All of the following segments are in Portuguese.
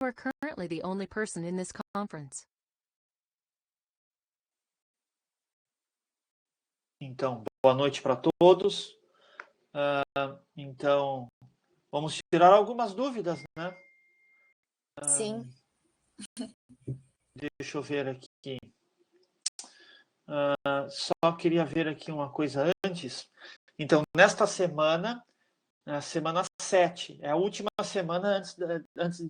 are currently the only person in this conference. Então, boa noite para todos. Então, vamos tirar algumas dúvidas, né? Sim. Deixa eu ver aqui. Só queria ver aqui uma coisa antes. Então, nesta semana, a semana 7, é a última semana antes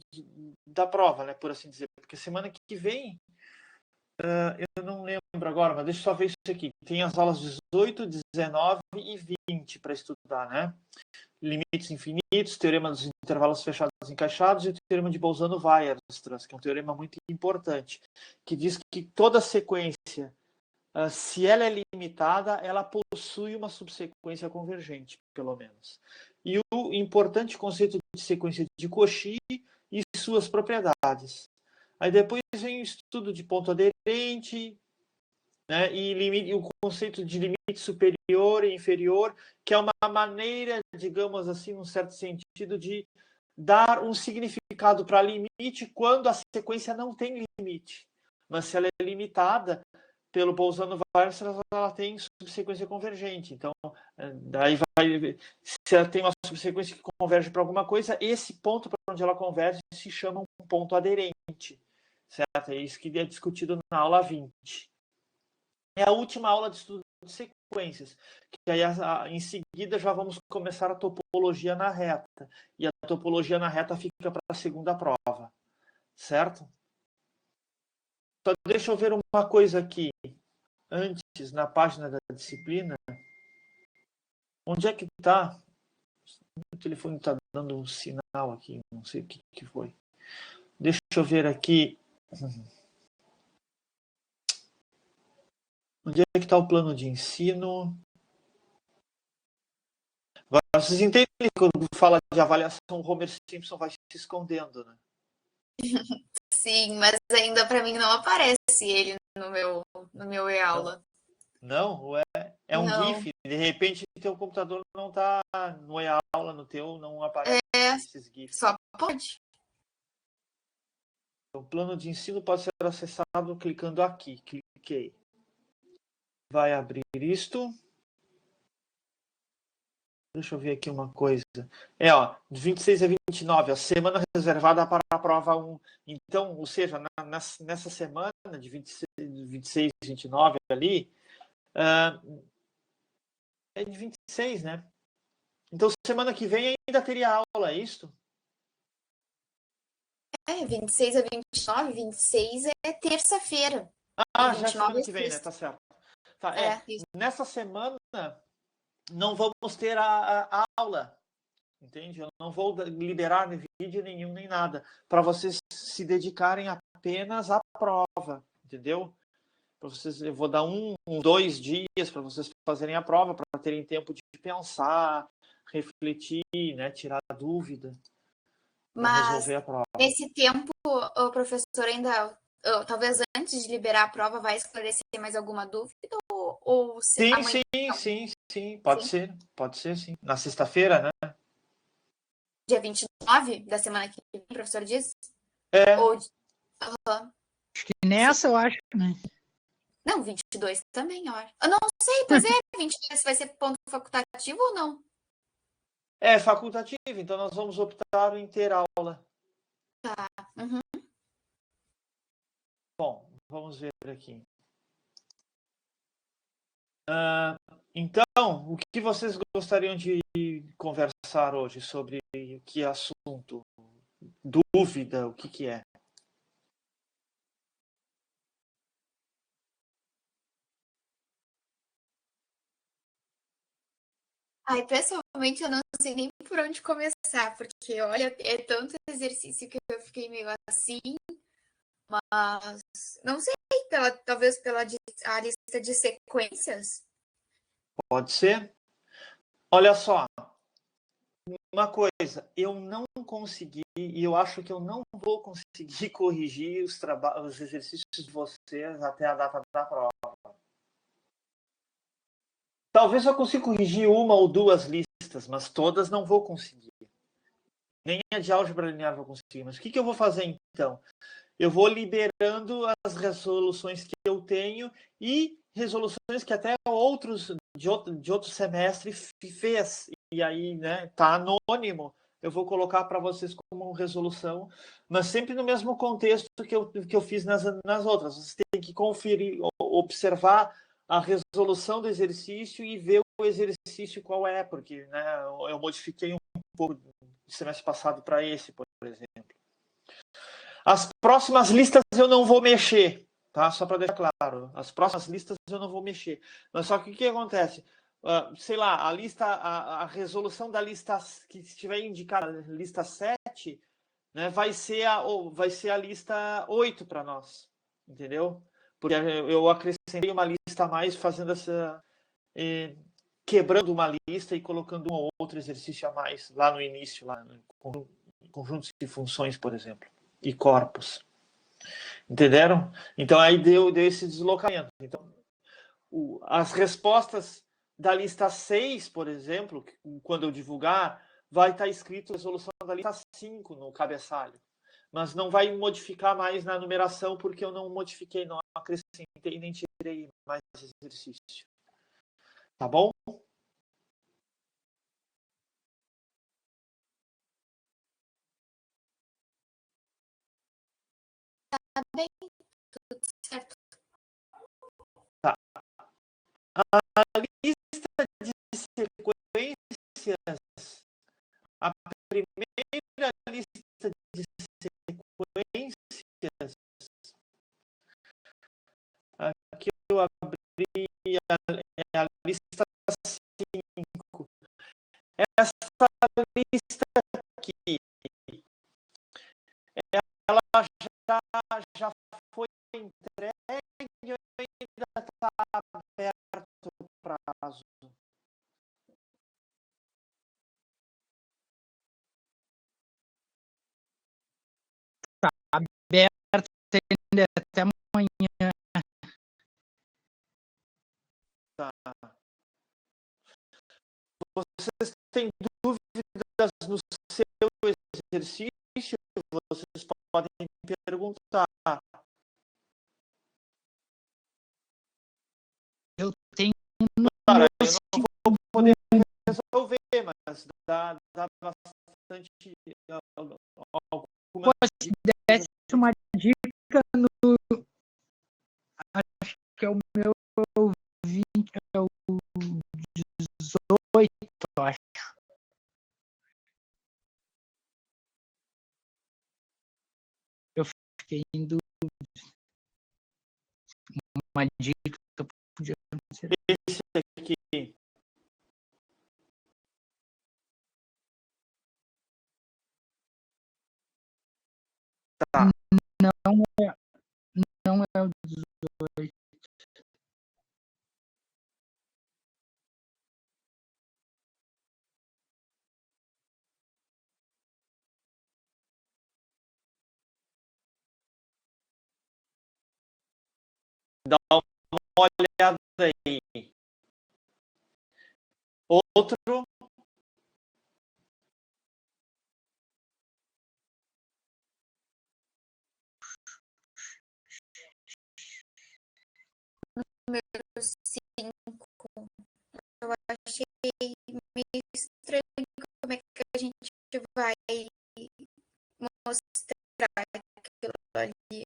da prova, né? Por assim dizer. Porque semana que vem, eu não lembro agora, mas deixa eu só ver isso aqui. Tem as aulas 18, 19 e 20 para estudar, né? Limites infinitos, teorema dos intervalos fechados encaixados e o teorema de Bolzano-Weierstrass, que é um teorema muito importante, que diz que toda sequência, se ela é limitada, ela possui uma subsequência convergente, pelo menos. E o importante conceito de sequência de Cauchy e suas propriedades. Aí depois vem o estudo de ponto aderente, né, e o conceito de limite superior e inferior, que é uma maneira, digamos assim, num certo sentido, de dar um significado para limite quando a sequência não tem limite. Mas se ela é limitada pelo Bolzano-Weierstrass, ela tem subsequência convergente. Então, daí se ela tem uma subsequência que converge para alguma coisa, esse ponto para onde ela converge se chama um ponto aderente. Certo? É isso que é discutido na aula 20. É a última aula de estudo de sequências, que aí em seguida já vamos começar a topologia na reta, e a topologia na reta fica para a segunda prova, certo? Só deixa eu ver uma coisa aqui, antes, na página da disciplina, onde é que está? O telefone está dando um sinal aqui, não sei o que foi. Deixa eu ver aqui. Onde é que está o plano de ensino? Agora, vocês entendem que quando fala de avaliação, o Homer Simpson vai se escondendo, né? Sim, mas ainda para mim não aparece ele no meu e-aula. Não, é um Não. GIF. De repente, teu computador não está no e-aula, no teu, não aparece esses GIFs. Só pode. O plano de ensino pode ser acessado clicando aqui. Cliquei. Vai abrir isto. Deixa eu ver aqui uma coisa. De 26 a 29, a semana reservada para a prova 1. Então, ou seja, nessa semana de 26 e 29 ali, é de 26, né? Então, semana que vem ainda teria aula, é isso? 26 a 29, 26 é terça-feira. Já semana que vem, né? Tá certo. Tá, nessa semana não vamos ter a aula, entende? Eu não vou liberar vídeo nenhum nem nada, para vocês se dedicarem apenas à prova, entendeu? Para vocês, eu vou dar 2 dias para vocês fazerem a prova, para terem tempo de pensar, refletir, né? Tirar dúvida, para resolver a prova. Nesse tempo, o professor ainda, talvez antes de liberar a prova, vai esclarecer mais alguma dúvida? Ou sim, amanhã? Sim. Pode ser, sim. Na sexta-feira, né? Dia 29 da semana que vem, o professor diz? Acho que nessa, eu acho, né? Não, 22 também, eu acho. Eu não sei, pois é, 22 vai ser ponto facultativo ou não? É facultativo, então nós vamos optar em ter aula. Tá. Uhum. Bom, vamos ver aqui. Então, o que vocês gostariam de conversar hoje sobre que assunto? Dúvida, o que é? Pessoalmente, eu não sei nem por onde começar, porque, olha, é tanto exercício que eu fiquei meio assim, mas não sei, talvez pela a lista de sequências. Pode ser? Olha só, uma coisa, eu não consegui, e eu acho que eu não vou conseguir corrigir os exercícios de vocês até a data da prova. Talvez eu consiga corrigir uma ou duas listas, mas todas não vou conseguir. Nem a de álgebra linear vou conseguir. Mas o que eu vou fazer, então? Eu vou liberando as resoluções que eu tenho e resoluções que até outros de outro semestre fez. E aí, né, tá anônimo. Eu vou colocar para vocês como resolução, mas sempre no mesmo contexto que eu fiz nas outras. Vocês têm que conferir, observar a resolução do exercício e ver o exercício qual é, porque, né, eu modifiquei um pouco do semestre passado para esse, por exemplo. As próximas listas eu não vou mexer, tá? Só para deixar claro. As próximas listas eu não vou mexer. Mas só que o que acontece? Sei lá, a resolução da lista que estiver indicada, lista 7, né, vai ser a lista 8 para nós. Entendeu? Porque eu acrescentei uma lista a mais, fazendo essa. Quebrando uma lista e colocando um ou outro exercício a mais lá no início, lá no conjuntos de funções, por exemplo, e corpos. Entenderam? Então aí deu esse deslocamento. Então, as respostas da lista 6, por exemplo, quando eu divulgar, vai estar escrito resolução da lista 5 no cabeçalho. Mas não vai modificar mais na numeração, porque eu não modifiquei, não acrescentei nem tirei mais exercício. Tá bom? Tá bem, tudo certo. Tá. A lista de sequências, a primeira lista de sequências, aqui eu abri a lista 5. Essa lista aqui, ela já foi entregue ou ainda está aberto o prazo? Aberto ainda até amanhã. Tá. Vocês têm dúvidas no seu exercício? Vocês podem perguntar. Eu tenho no Cara, meu eu não vou poder resolver, mas dá bastante. Pô, se desse uma dica no. Acho que é o meu 20, é o 18, acho. Eu fiquei em dúvida. Uma dica que eu podia fazer. Esse aqui. Tá. Não é o 18. Dá uma olhada aí. Outro. Número 5. Eu achei meio estranho como é que a gente vai mostrar aquilo ali.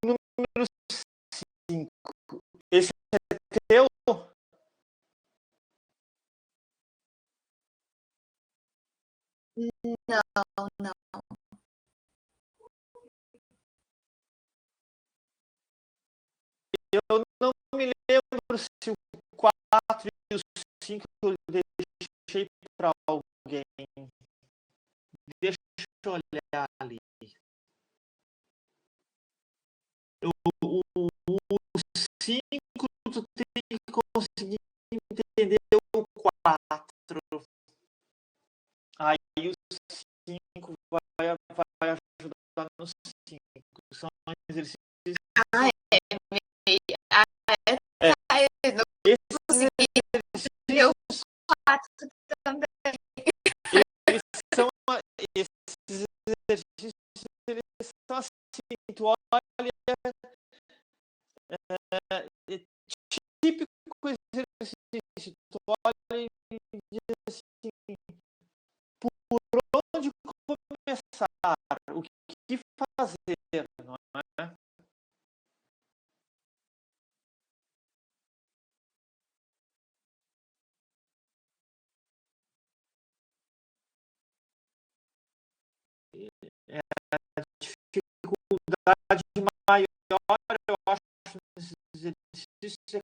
Número 5. Esse é teu? Não, não. Eu não me lembro se o 4 e o 5 eu deixei para alguém. Deixa eu olhar ali. O 5 tu tem que conseguir entender o 4. Aí o 5 vai ajudar no 5. São exercícios. Ah, é. é típico exercício. Tu olha e diz assim, por onde começar? O que fazer, não é? É a dificuldade maior, eu acho, nesses exercícios é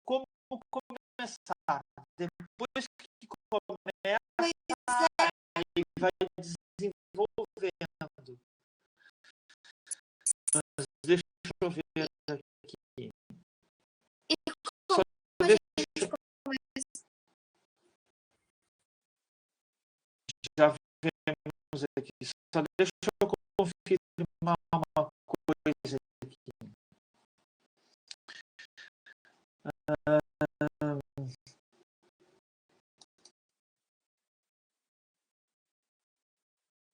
como começar. Depois que começa, aí vai desenvolvendo. Mas deixa eu ver aqui. Só deixa, já vemos aqui. Só deixa eu confirmar uma coisa aqui.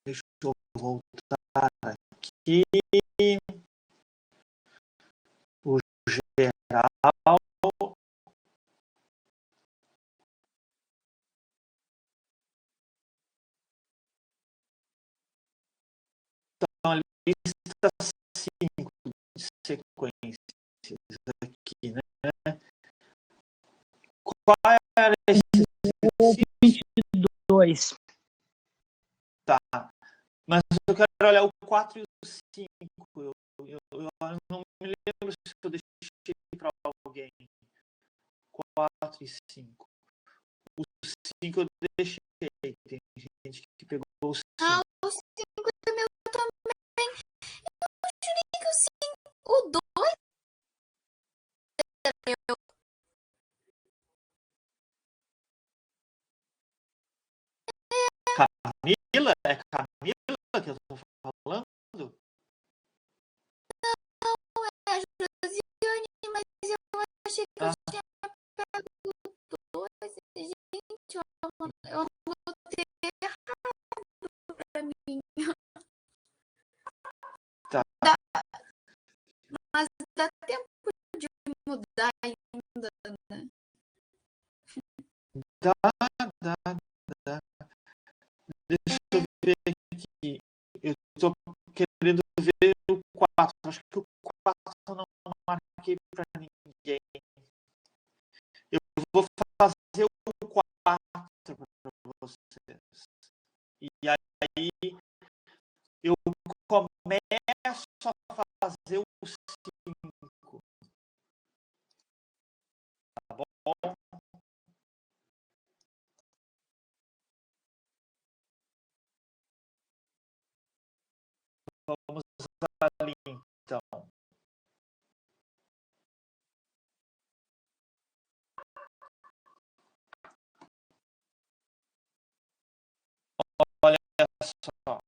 Deixa eu voltar aqui. O geral. Então, a lista 5 de sequências aqui, né? Qual era esse exercício? 22. Tá. Mas eu quero olhar o 4 e o 5. Eu não me lembro se eu deixei para alguém. 4 e 5. O 5 eu deixei. Tem gente que pegou o 5. Ah, o 5 é meu também. Eu jurei que o 5. O 2 é meu. Camila? É Camila que eu tô falando? Não, é a Josiane, mas eu achei que eu tinha pego o 2. Gente, eu anotei errado pra mim. Tá. Mas dá tempo de mudar ainda, né? Dá. Deixa eu ver aqui. Eu tô querendo ver o 4. Acho que o 4 eu não marquei para ninguém. Eu vou fazer o 4 para vocês. E aí eu começo a fazer o 5. Tá bom? Vamos ali, então. Olha só.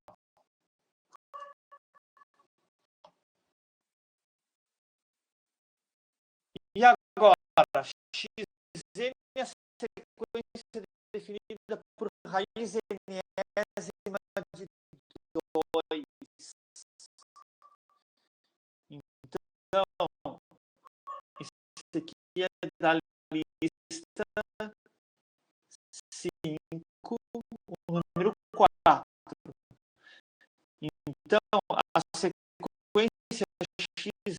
E agora, xn é a sequência definida por raiz enésima de 2. Então, isso aqui é da lista 5, o número 4. Então, a sequência xn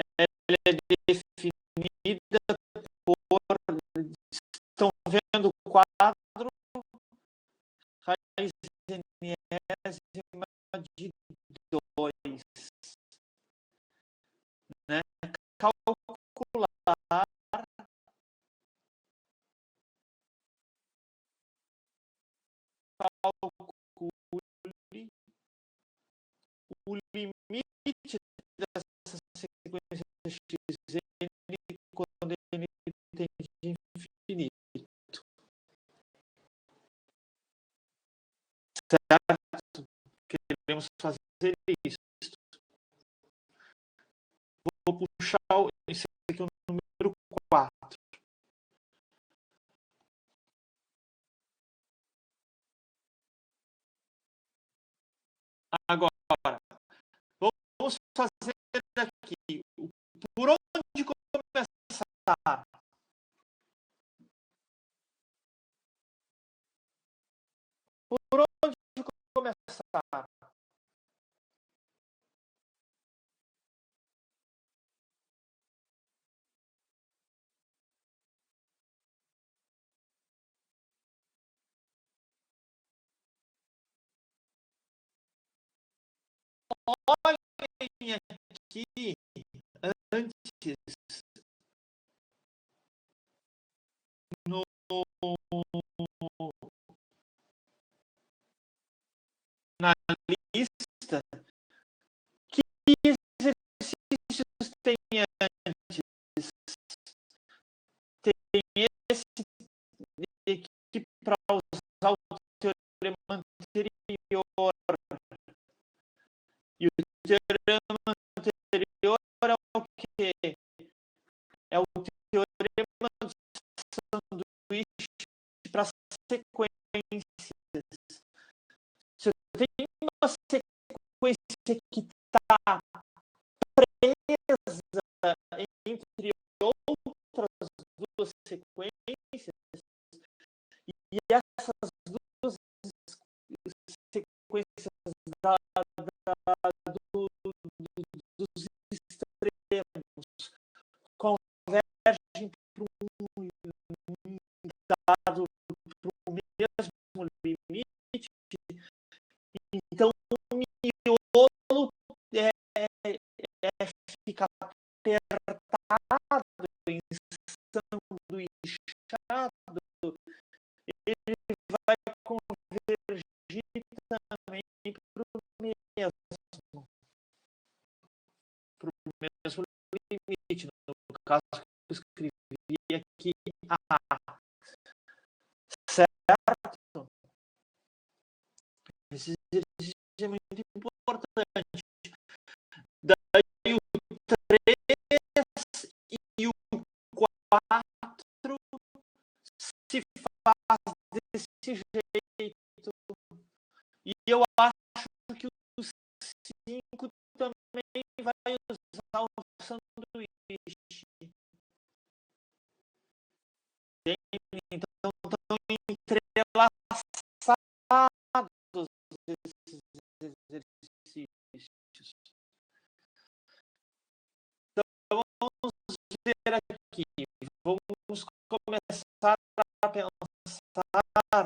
ela é definida por... Estão vendo o quadro? Raiz enésima de 2. Né? Calcular o limite dessa sequência xn quando ele tem de infinito. Certo? Queremos fazer isso. Vou puxar esse aqui, o número 4. fazer aqui? Por onde começar? Por onde começar? Olhem aqui antes na lista que exercícios tem antes. Tem esse aqui para usar o teorema anterior. E o teorema anterior é o quê? É o teorema do sanduíche para sequências. Se eu tenho uma sequência que está presa entre outras duas sequências, e essas duas sequências dos extremos convergem para um dado, para o mesmo limite, então o miolo fica apertado, ensanduichado, ele vai convergir também para o mesmo limite. No caso que eu escrevi aqui, A. Certo? Esse exercício é muito importante. Daí o 3 e o 4 se faz desse jeito. E eu acho que o 5 também vai usar o sanduíche. Então estão entrelaçados esses exercícios. Então vamos ver aqui. Vamos começar a pensar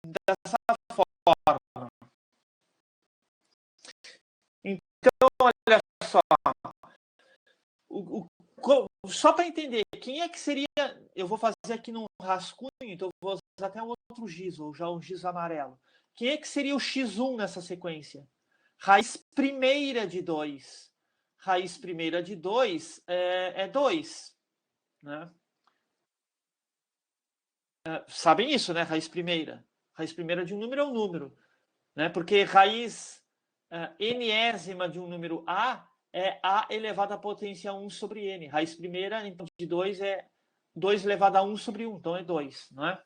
dessa forma. Então, olha só. Só para entender, quem é que seria... Eu vou fazer aqui num rascunho, então eu vou usar até um outro giz, ou já um giz amarelo. Quem é que seria o x1 nessa sequência? Raiz primeira de 2. Raiz primeira de 2 é 2. Né? Sabem isso, né? Raiz primeira. Raiz primeira de um número é um número. Né? Porque raiz enésima de um número A é A elevado à potência 1 sobre N. Raiz primeira, então, de 2 é 2 elevado a 1 sobre 1. Então, é 2. Não é?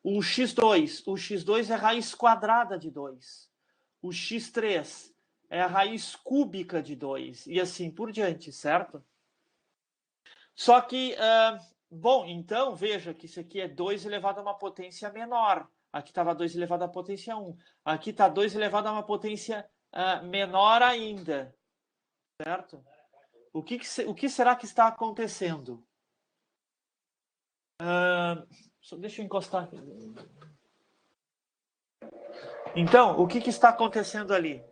O x2 é raiz quadrada de 2. O x3 é a raiz cúbica de 2. E assim por diante, certo? Só que, bom, então, veja que isso aqui é 2 elevado a uma potência menor. Aqui estava 2 elevado à potência 1. Aqui está 2 elevado a uma potência menor ainda. Certo? O que será que está acontecendo? Deixa eu encostar aqui. Então, o que está acontecendo ali?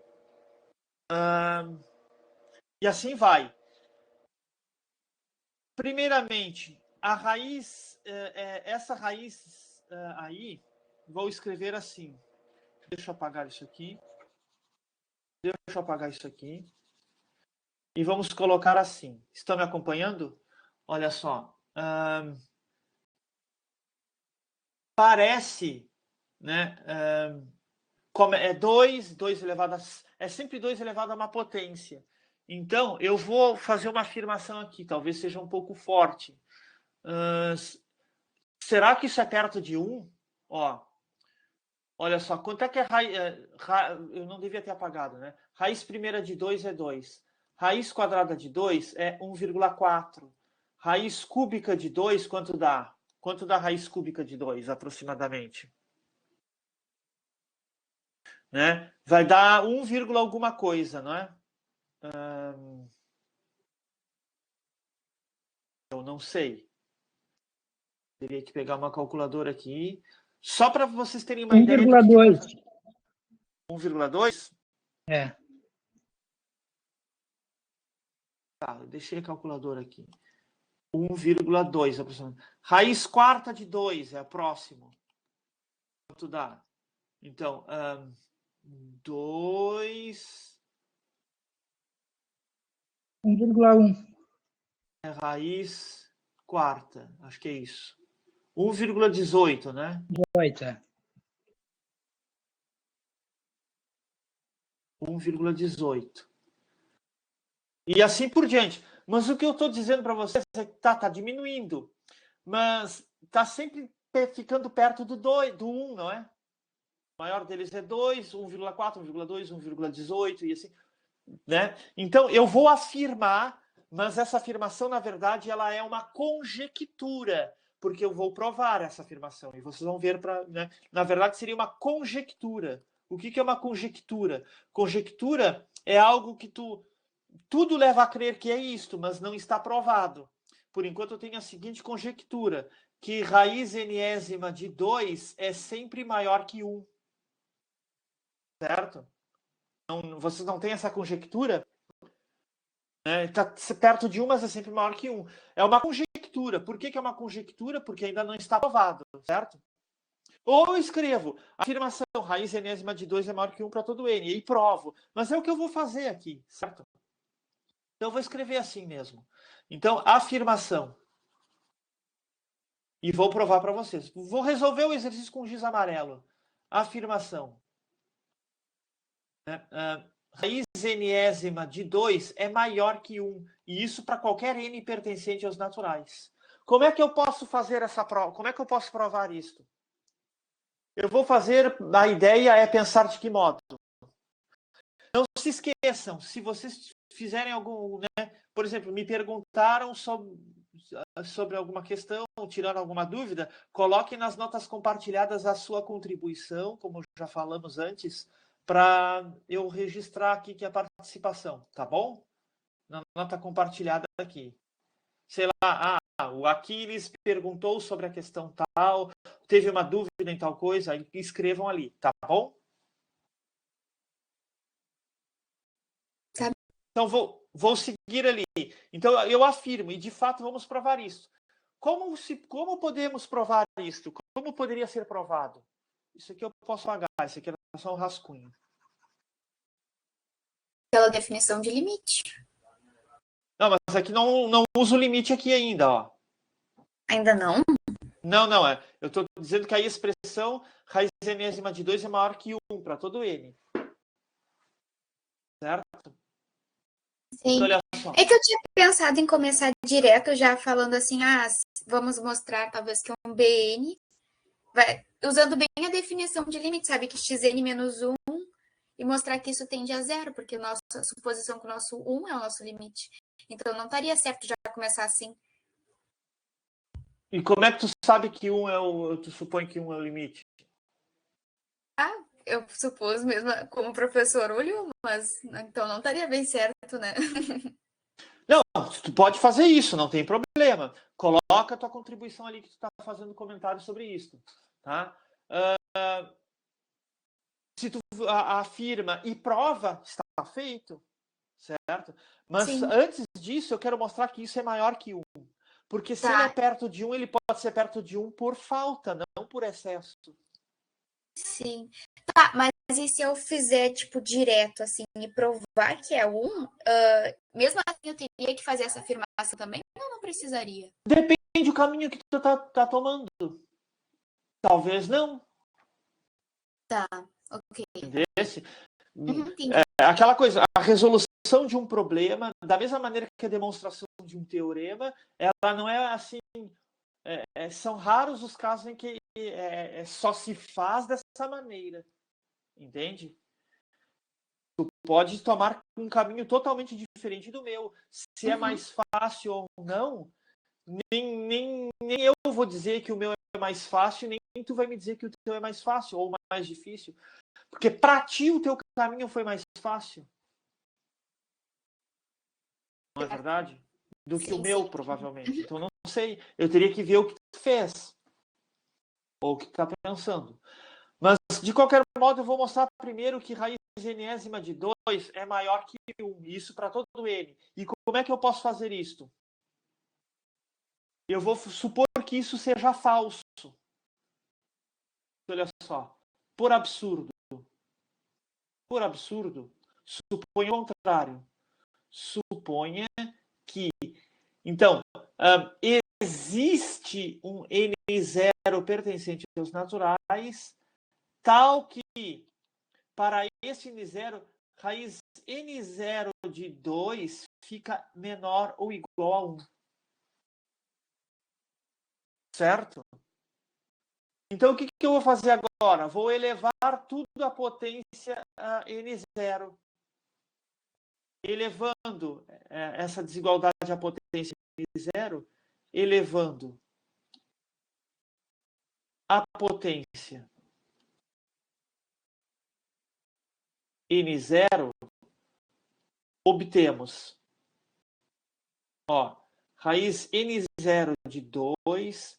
E assim vai. Primeiramente, a raiz, essa raiz aí, vou escrever assim. Deixa eu apagar isso aqui. Deixa eu apagar isso aqui. E vamos colocar assim. Estão me acompanhando? Olha só. Parece, né? Como é 2 elevado a... É sempre 2 elevado a uma potência. Então, eu vou fazer uma afirmação aqui. Talvez seja um pouco forte. Será que isso é perto de 1? Ó, Olha só, quanto é que é eu não devia ter apagado, né? Raiz primeira de 2 é 2. Raiz quadrada de 2 é 1,4. Raiz cúbica de 2, quanto dá? Quanto dá a raiz cúbica de 2, aproximadamente? Né? Vai dar 1, alguma coisa, não é? Eu não sei. Teria que pegar uma calculadora aqui. Só para vocês terem uma ideia. 1,2. 1,2? É. Tá, eu deixei a calculadora aqui. 1,2 aproximadamente. Raiz quarta de 2 é a próxima. Quanto dá? Então, 2 1,1. é raiz quarta. Acho que é isso. 1,18, né? 18, é. 1,18. E assim por diante. Mas o que eu estou dizendo para vocês é que tá diminuindo. Mas está sempre ficando perto do 1, não é? O maior deles é 2, 1,4, 1,2, 1,18 e assim, né? Então, eu vou afirmar, mas essa afirmação, na verdade, ela é uma conjectura, porque eu vou provar essa afirmação. E vocês vão ver, né? Na verdade, seria uma conjectura. O que é uma conjectura? Conjectura é algo que tudo leva a crer que é isto, mas não está provado. Por enquanto, eu tenho a seguinte conjectura, que raiz enésima de 2 é sempre maior que 1. Certo? Vocês não têm essa conjectura? Está perto de 1, mas é sempre maior que 1. É uma conjectura. Por que é uma conjectura? Porque ainda não está provado, certo? Ou eu escrevo, afirmação, raiz enésima de 2 é maior que 1 para todo n, e provo. Mas é o que eu vou fazer aqui, certo? Então, eu vou escrever assim mesmo. Então, afirmação. E vou provar para vocês. Vou resolver o exercício com giz amarelo. Afirmação. Raiz enésima de 2 é maior que 1. E isso para qualquer n pertencente aos naturais. Como é que eu posso fazer essa prova? Como é que eu posso provar isto? Eu vou fazer... A ideia é pensar de que modo? Não se esqueçam, se vocês fizerem algum... Né, por exemplo, me perguntaram sobre alguma questão, tirando alguma dúvida, coloquem nas notas compartilhadas a sua contribuição, como já falamos antes, para eu registrar aqui que é a participação, tá bom? Na nota compartilhada aqui. Sei lá, o Aquiles perguntou sobre a questão tal, teve uma dúvida em tal coisa, escrevam ali, tá bom? Tá. Então, vou seguir ali. Então, eu afirmo, e de fato vamos provar isso. Como podemos provar isto? Como poderia ser provado? Isso aqui eu posso apagar, isso aqui é só um rascunho. Pela definição de limite. Não, mas aqui não uso o limite aqui ainda, ó. Ainda não? Não, eu estou dizendo que a expressão raiz enésima de 2 é maior que 1 para todo n. Certo? Sim. Então, olha só. É que eu tinha pensado em começar direto já falando assim, vamos mostrar talvez que um BN, usando bem a definição de limite, sabe? Que xn menos 1 e mostrar que isso tende a 0, porque a nossa suposição que o nosso 1 é o nosso limite. Então, não estaria certo já começar assim. E como é que tu sabe que 1 tu supõe que 1 é o limite? Eu supus mesmo como professor olho, mas então não estaria bem certo, né? Não, tu pode fazer isso, não tem problema. Coloca a tua contribuição ali que tu está fazendo comentário sobre isso, tá? Se tu afirma e prova, está feito, certo? Mas Sim. Antes disso, eu quero mostrar que isso é maior que 1. Porque se ele é perto de 1, ele pode ser perto de 1 por falta, não por excesso. Sim. Tá, mas e se eu fizer, tipo, direto, assim, e provar que é 1, mesmo assim eu teria que fazer essa afirmação também ou não precisaria? Depende do caminho que tu tá tomando. Talvez não. Tá, ok. Entendesse? Entendi. Aquela coisa, a resolução de um problema, da mesma maneira que a demonstração de um teorema, ela não é assim são raros os casos em que só se faz dessa maneira, entende? Tu pode tomar um caminho totalmente diferente do meu. Se é mais fácil ou não, nem eu vou dizer que o meu é mais fácil, nem tu vai me dizer que o teu é mais fácil ou mais difícil. Porque para ti o teu caminho foi mais fácil. Não é verdade? Do que o meu, provavelmente. Então, não sei. Eu teria que ver o que tu fez. Ou o que tu tá pensando. Mas, de qualquer modo, eu vou mostrar primeiro que raiz enésima de 2 é maior que 1. Isso para todo n. E como é que eu posso fazer isto? Eu vou supor que isso seja falso. Olha só. Por absurdo. Por absurdo, suponha o contrário. Suponha que... Então, existe um N0 pertencente aos naturais, tal que, para esse N0, raiz N0 de 2 fica menor ou igual a 1. Certo? Então, o que eu vou fazer agora? Vou elevar tudo à potência N0. Elevando essa desigualdade à potência N0, elevando a potência N0, obtemos raiz N0 de 2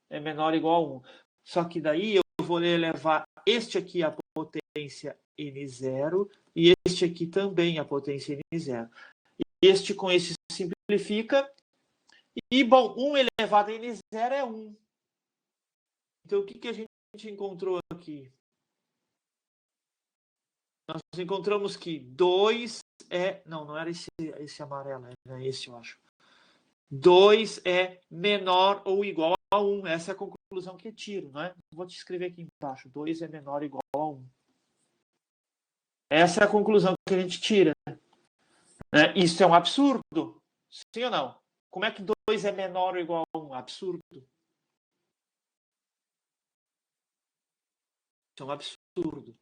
é menor ou igual a 1. Só que daí eu vou elevar este aqui à potência N0 e este aqui também à potência N0. Este com este simplifica. E, bom, 1 elevado a N0 é 1. Então, o que a gente encontrou aqui? Nós encontramos que 2 é... Não era esse amarelo, era esse, eu acho. 2 é menor ou igual a 1. Essa é a conclusão que eu tiro, não é? Vou te escrever aqui embaixo. 2 é menor ou igual a 1. Essa é a conclusão que a gente tira. Isso é um absurdo? Sim ou não? Como é que 2 é menor ou igual a 1? Absurdo. Isso é um absurdo.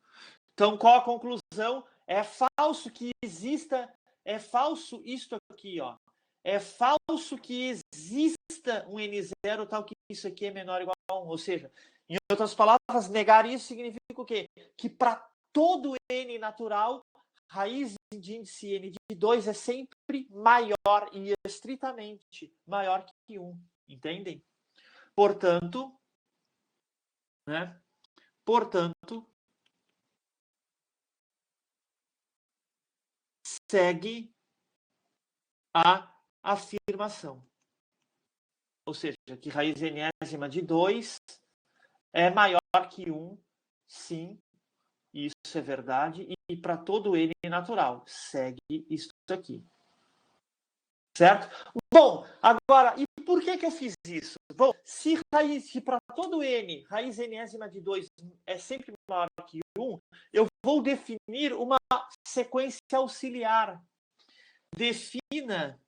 Então, qual a conclusão? É falso que exista... É falso isto aqui, ó. É falso que exista um N0 tal que isso aqui é menor ou igual a 1. Ou seja, em outras palavras, negar isso significa o quê? Que para todo N natural, raiz de índice N de 2 é sempre maior e estritamente maior que 1. Entendem? Portanto, segue a afirmação. Ou seja, que raiz enésima de 2 é maior que 1, sim, isso é verdade, e para todo N natural, segue isso aqui. Certo? Bom, agora, e por que eu fiz isso? Bom, se para todo N, raiz enésima de 2 é sempre maior que 1, eu vou definir uma sequência auxiliar. Defina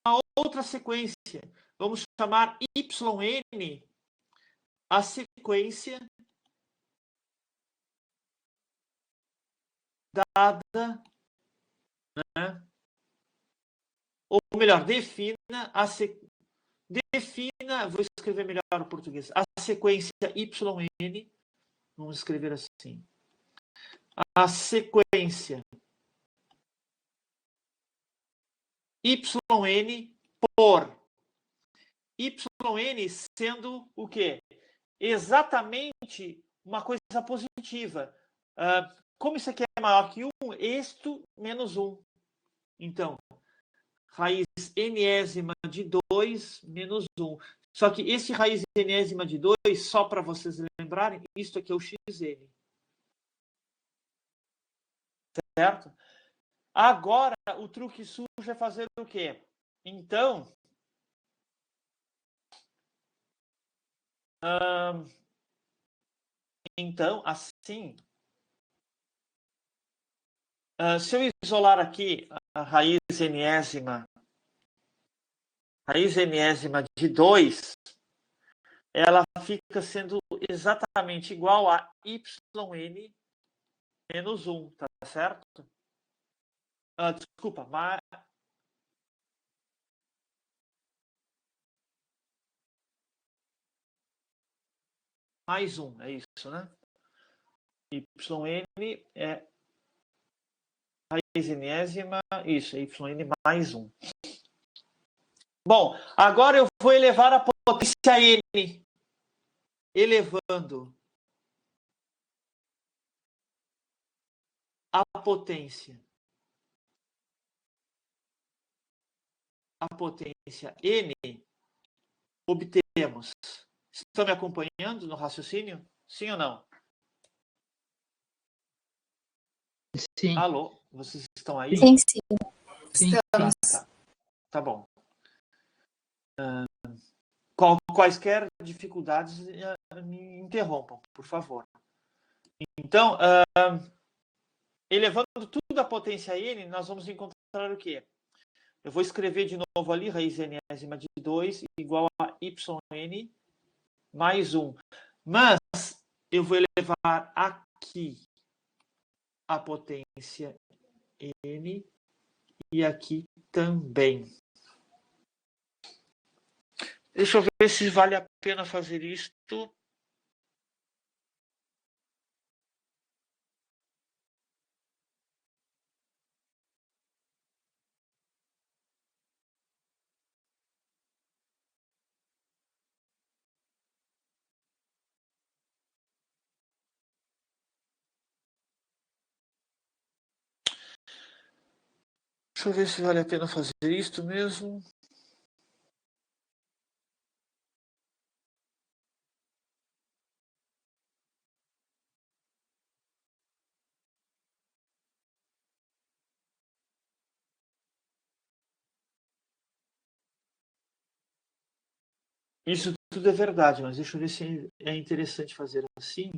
uma outra sequência. Vamos chamar YN a sequência dada, né? Ou melhor, defina, vou escrever melhor o português, a sequência YN, vamos escrever assim, a sequência YN por YN sendo o quê? Exatamente uma coisa positiva. Como isso aqui é maior que 1, isto menos 1. Então, raiz enésima de 2 menos 1. Só que esse raiz enésima de 2, só para vocês lembrarem, isto aqui é o xn. Certo? Agora, o truque sujo é fazer o quê? Então, assim, se eu isolar aqui a raiz enésima raiz enésima de 2, ela fica sendo exatamente igual a yn menos 1, tá certo? Desculpa, mais 1, é isso, né? Yn é raiz enésima, isso, é yn mais 1. Bom, agora eu vou elevar a potência n, elevando a potência n, obtemos. Estão me acompanhando no raciocínio? Sim ou não? Sim. Alô, vocês estão aí? Sim, sim. Sim. Tá bom. Quaisquer dificuldades, me interrompam, por favor. Então, elevando tudo a potência n, nós vamos encontrar o quê? Eu vou escrever de novo ali, raiz enésima de 2 igual a yn mais 1. Mas eu vou elevar aqui a potência n e aqui também. Deixa eu ver se vale a pena fazer isto. Deixa eu ver se vale a pena fazer isto mesmo. Isso tudo é verdade, mas deixa eu ver se é interessante fazer assim.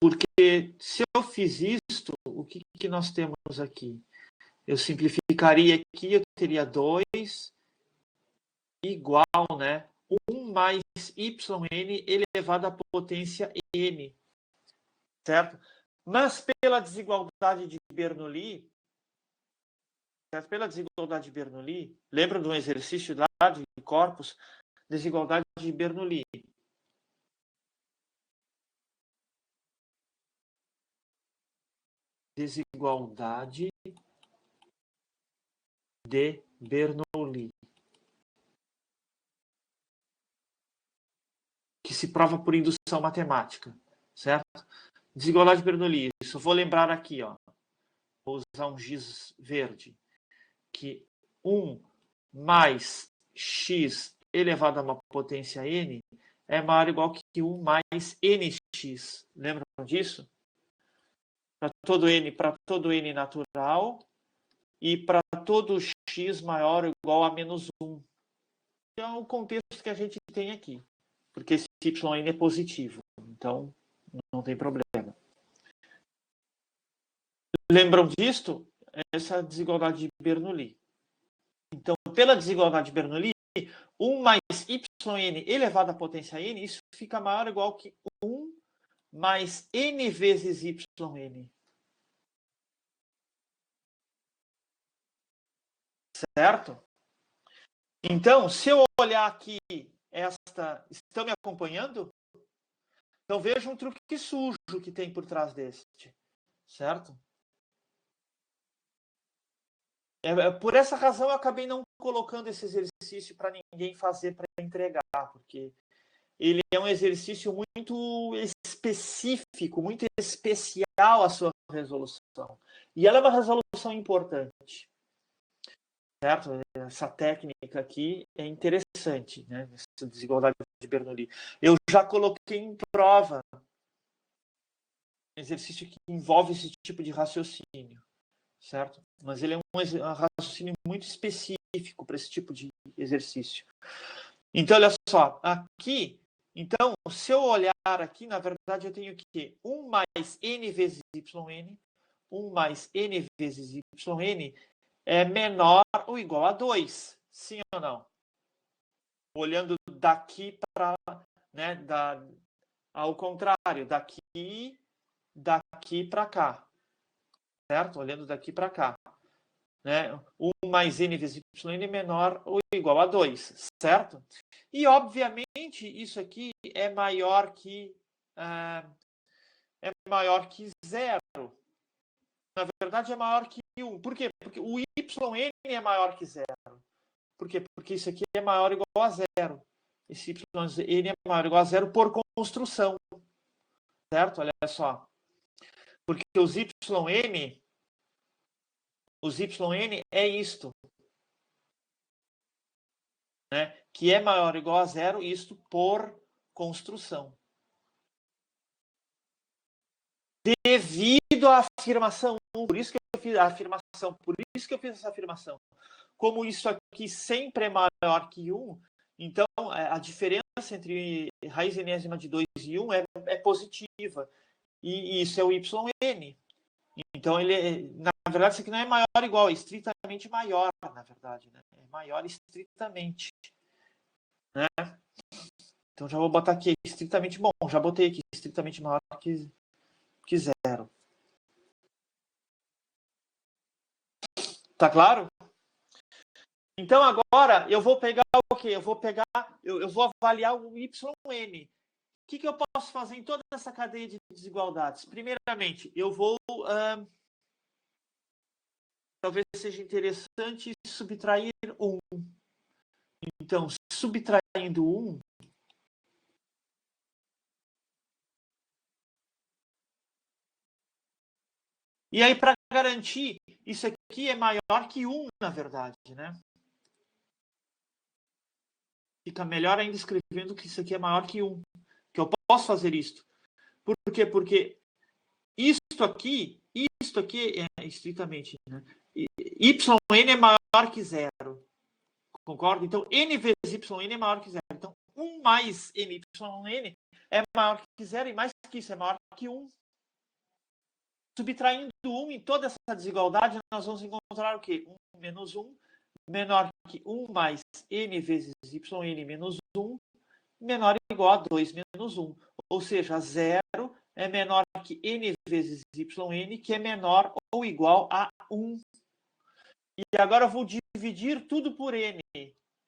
Porque se eu fiz isto, o que nós temos aqui? Eu simplificaria aqui, eu teria 2 igual, né? 1 mais yn elevado à potência n, certo? Mas pela desigualdade de Bernoulli, lembra do exercício lá de corpos? Desigualdade de Bernoulli. Desigualdade de Bernoulli, que se prova por indução matemática, certo? Desigualdade de Bernoulli, isso eu vou lembrar aqui, ó. Vou usar um giz verde, que 1 mais x elevado a uma potência n é maior ou igual que 1 mais nx. Lembram disso? Para todo n natural e para todo x maior ou igual a menos 1. Então, é o contexto que a gente tem aqui. Porque esse yn é positivo. Então, não tem problema. Lembram disto? Essa desigualdade de Bernoulli. Então, pela desigualdade de Bernoulli, 1 mais yn elevado à potência n, isso fica maior ou igual que 1 mais n vezes yn. Certo? Então, se eu olhar aqui estão me acompanhando? Então veja um truque sujo que tem por trás deste, certo? Por essa razão eu acabei não colocando esse exercício para ninguém fazer para entregar, porque ele é um exercício muito específico, muito especial a sua resolução. E ela é uma resolução importante. Certo? Essa técnica aqui é interessante, né? Essa desigualdade de Bernoulli. Eu já coloquei em prova um exercício que envolve esse tipo de raciocínio, certo? Mas ele é um raciocínio muito específico para esse tipo de exercício. Então, olha só, aqui, então, se eu olhar aqui, na verdade, eu tenho que 1 mais n vezes yn, 1 mais n vezes yn é menor ou igual a 2. Sim ou não? Olhando daqui para, né, ao contrário, daqui para cá. Certo? Olhando daqui para cá. Né? 1 mais n vezes yn é menor ou igual a 2. Certo? E, obviamente, isso aqui é maior que zero. Na verdade, é maior que 1. Por quê? Porque o yn é maior que zero. Por quê? Porque isso aqui é maior ou igual a zero. Esse yn é maior ou igual a zero por construção. Certo? Olha só. Porque os yn é isto. Né? Que é maior ou igual a zero, isto por construção. Devido à afirmação 1, por isso que eu fiz a afirmação, por isso que eu fiz essa afirmação. Como isso aqui sempre é maior que 1, então a diferença entre raiz enésima de 2 e 1 é positiva. E isso é o yn. Então, na verdade, isso aqui não é maior ou igual, é estritamente maior, na verdade. Né? É maior estritamente. Né? Então, já vou botar aqui estritamente, bom, já botei aqui estritamente maior que zero. Tá claro? Então, agora, eu vou pegar o quê? Eu vou avaliar o yn. O que eu posso fazer em toda essa cadeia de desigualdades? Primeiramente, eu vou... talvez seja interessante subtrair 1. Então, subtraindo 1... E aí, para garantir, isso aqui é maior que 1, na verdade, né? Fica melhor ainda escrevendo que isso aqui é maior que 1. Que eu posso fazer isto. Por quê? Porque isto aqui é estritamente, né? Yn é maior que zero. Concorda? Então, n vezes yn é maior que zero. Então, 1 mais ny é maior que zero e mais que isso, é maior que 1. Subtraindo 1 em toda essa desigualdade, nós vamos encontrar o quê? 1 menos 1 menor que 1 mais n vezes yn menos 1 menor ou igual a 2 menos 1. Ou seja, 0 é menor que n vezes yn, que é menor ou igual a 1. E agora eu vou dividir tudo por n.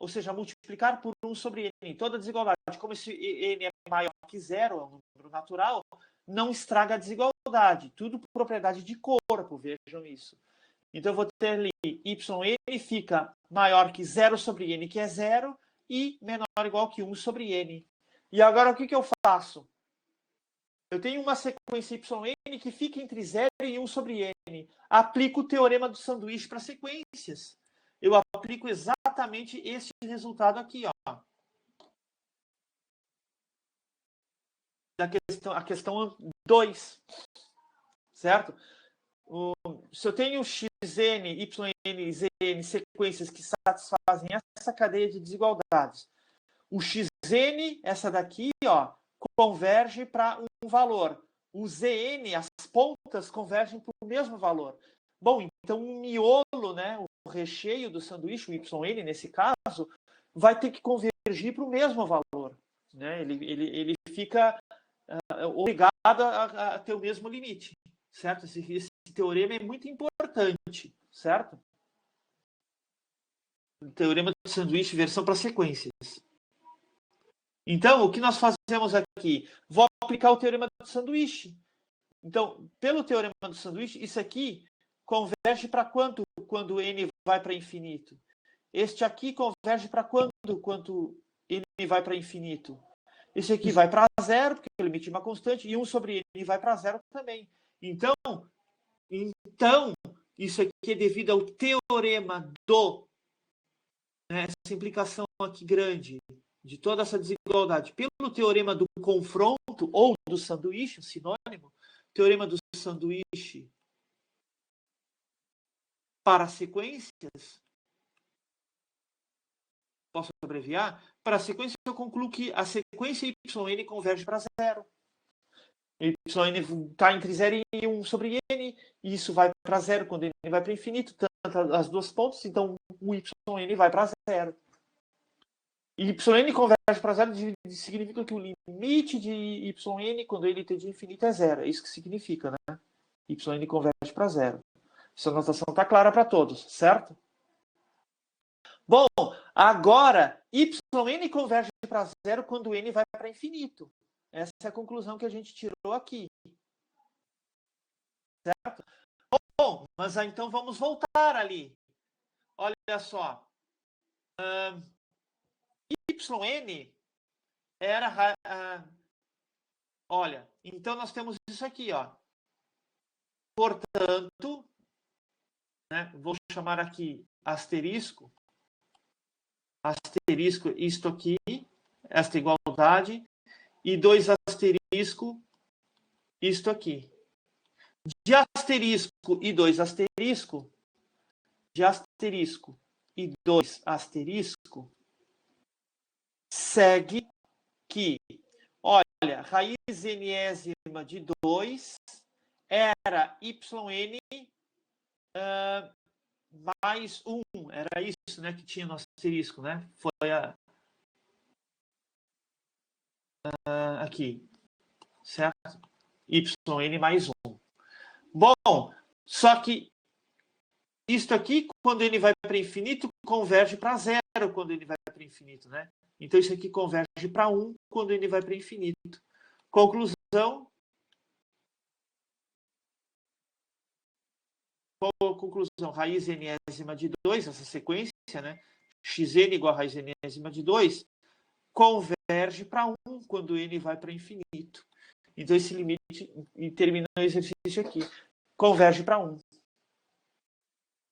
Ou seja, multiplicar por 1 sobre n. Toda desigualdade. Como esse n é maior que 0, é um número natural, não estraga a desigualdade. Tudo por propriedade de corpo, vejam isso. Então, eu vou ter ali yn fica maior que 0 sobre n, que é 0, e menor ou igual que 1 sobre n. E agora, o que eu faço? Eu tenho uma sequência yn que fica entre 0 e 1 sobre n. Aplico o teorema do sanduíche para sequências. Eu aplico exatamente esse resultado aqui, ó. A questão 2. Certo? Se eu tenho xn, yn, zn, sequências que satisfazem essa cadeia de desigualdades, o xn, essa daqui, ó, converge para um valor. O zn, as pontas, convergem para o mesmo valor. Bom, então o miolo, né, o recheio do sanduíche, o yn, nesse caso, vai ter que convergir para o mesmo valor. Né? Ele fica obrigado a ter o mesmo limite. Certo? Esse teorema é muito importante. Certo? O teorema do sanduíche, versão para sequências. Então, o que nós fazemos aqui? Vou aplicar o teorema do sanduíche. Então, pelo teorema do sanduíche, isso aqui converge para quanto quando n vai para infinito? Este aqui converge para quanto n vai para infinito? Esse aqui vai para zero, porque o limite é uma constante, e 1 sobre n vai para zero também. Então, isso aqui é devido ao teorema do... Né, essa implicação aqui grande de toda essa desigualdade. Pelo teorema do confronto ou do sanduíche, sinônimo, teorema do sanduíche para sequências, posso abreviar? Para a sequência, eu concluo que a sequência yn converge para zero. yn está entre 0 e 1 sobre n, e isso vai para 0 quando n vai para infinito, tanto as duas pontas, então o yn vai para 0. E yn converge para 0 significa que o limite de yn, quando ele tende a infinito, é 0. É isso que significa, né? Yn converge para 0. Essa notação está clara para todos, certo? Bom, agora, yn converge para 0 quando n vai para infinito. Essa é a conclusão que a gente tirou aqui. Certo? Bom, mas então vamos voltar ali. Olha só. Yn era... olha, então nós temos isso aqui, ó. Portanto, né, vou chamar aqui asterisco. Asterisco, isto aqui, esta igualdade, e 2 asterisco, isto aqui. De asterisco e 2 asterisco, de asterisco e 2 asterisco, segue que, olha, raiz enésima de 2 era yn mais 1, era isso, né, que tinha no asterisco, né? Foi aqui, certo? Yn mais 1. Bom, só que isso aqui, quando ele vai para infinito, converge para 0 quando ele vai para infinito, né? Então isso aqui converge para 1 quando ele vai para infinito. Conclusão. Qual a conclusão? Raiz enésima de 2, essa sequência, né? Xn igual a raiz enésima de 2, converge para 1 quando n vai para infinito. Então, esse limite, e termina o exercício aqui, converge para 1.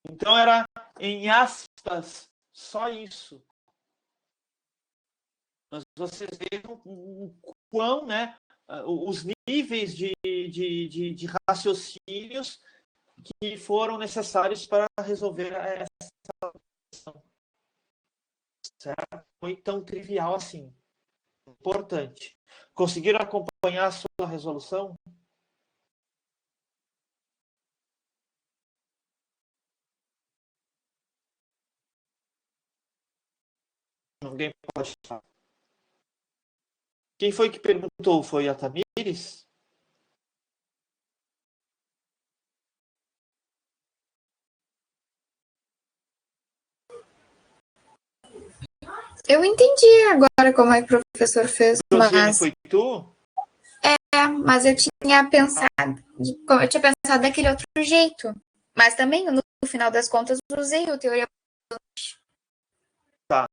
Então, era, em aspas, só isso. Mas vocês vejam o quão, né, os níveis de raciocínios que foram necessários para resolver essa questão. Certo? Foi tão trivial assim. Importante. Conseguiram acompanhar a sua resolução? Ninguém pode falar. Quem foi que perguntou? Foi a Tamires? Eu entendi agora como é que o professor fez, mas... Foi tu? Mas eu tinha pensado daquele outro jeito. Mas também, no final das contas, usei o teoria. Tá.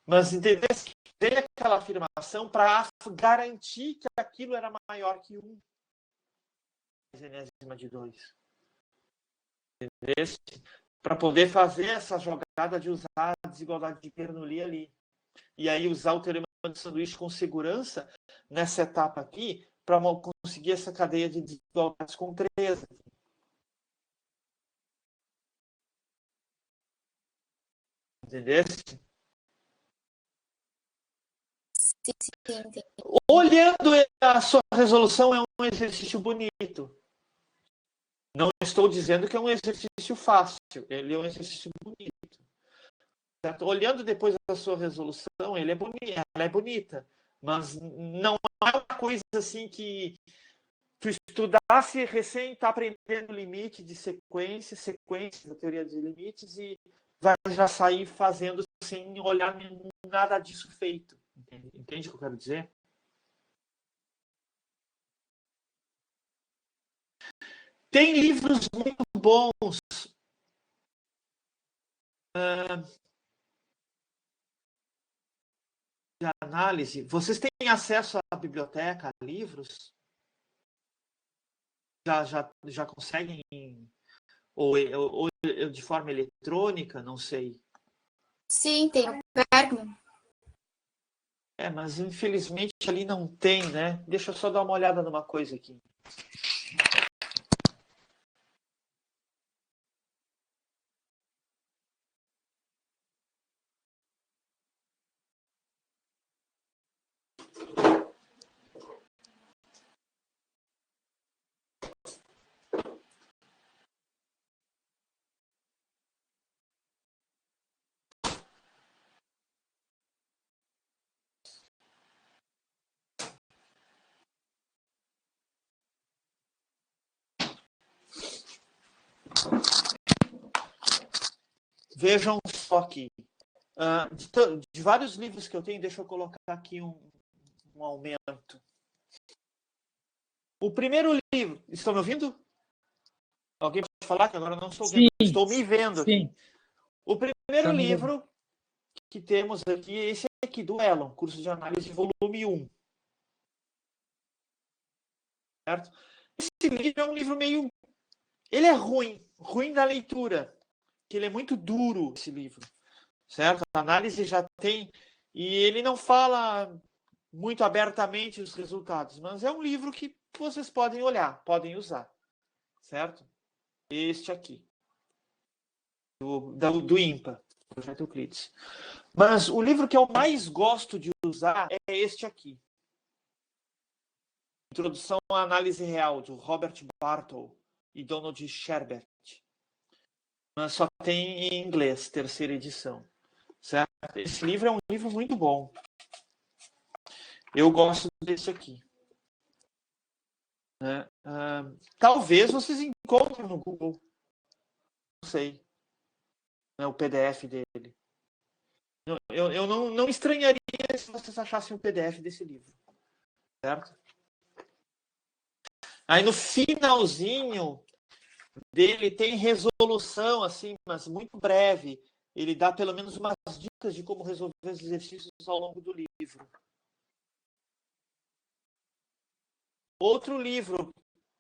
Mas entendeu? Tem aquela afirmação para garantir que aquilo era maior que 1. Enésima de 2. Entendeu? Para poder fazer essa jogada de usar a desigualdade de Bernoulli ali. E aí usar o teorema do sanduíche com segurança nessa etapa aqui para conseguir essa cadeia de desigualdades com 3. Entendeu? Sim. Olhando a sua resolução, é um exercício bonito. Não estou dizendo que é um exercício fácil, ele é um exercício bonito. Certo? Olhando depois a sua resolução, ela é bonita, mas não é uma coisa assim que tu estudasse recém, está aprendendo limite de sequência da teoria de limites e vai já sair fazendo sem olhar nada disso feito. Entende o que eu quero dizer? Tem livros muito bons de análise. Vocês têm acesso à biblioteca, a livros? Já conseguem? Ou de forma eletrônica? Não sei. Sim, tem o Bergman. Mas infelizmente ali não tem, né? Deixa eu só dar uma olhada numa coisa aqui. vejam só aqui. De vários livros que eu tenho, deixa eu colocar aqui um aumento. O primeiro livro... Estão me ouvindo? Alguém pode falar que agora não estou vendo? Estou me vendo aqui. O primeiro livro que temos aqui é esse aqui, do Elon, Curso de Análise, volume 1. Certo? Esse livro é um livro meio... Ele é ruim da leitura, que ele é muito duro, esse livro. Certo? A análise já tem... E ele não fala muito abertamente os resultados, mas é um livro que vocês podem olhar, podem usar. Certo? Este aqui. Do IMPA, Projeto Euclides. Mas o livro que eu mais gosto de usar é este aqui. Introdução à Análise Real, do Robert Bartle e Donald Sherbert. Mas só tem em inglês, terceira edição. Certo? Esse livro é um livro muito bom. Eu gosto desse aqui. Talvez vocês encontrem no Google. Não sei. O PDF dele. Eu não estranharia se vocês achassem o PDF desse livro. Certo? Aí no finalzinho dele tem resolução, assim, mas muito breve. Ele dá pelo menos umas dicas de como resolver os exercícios ao longo do livro. Outro livro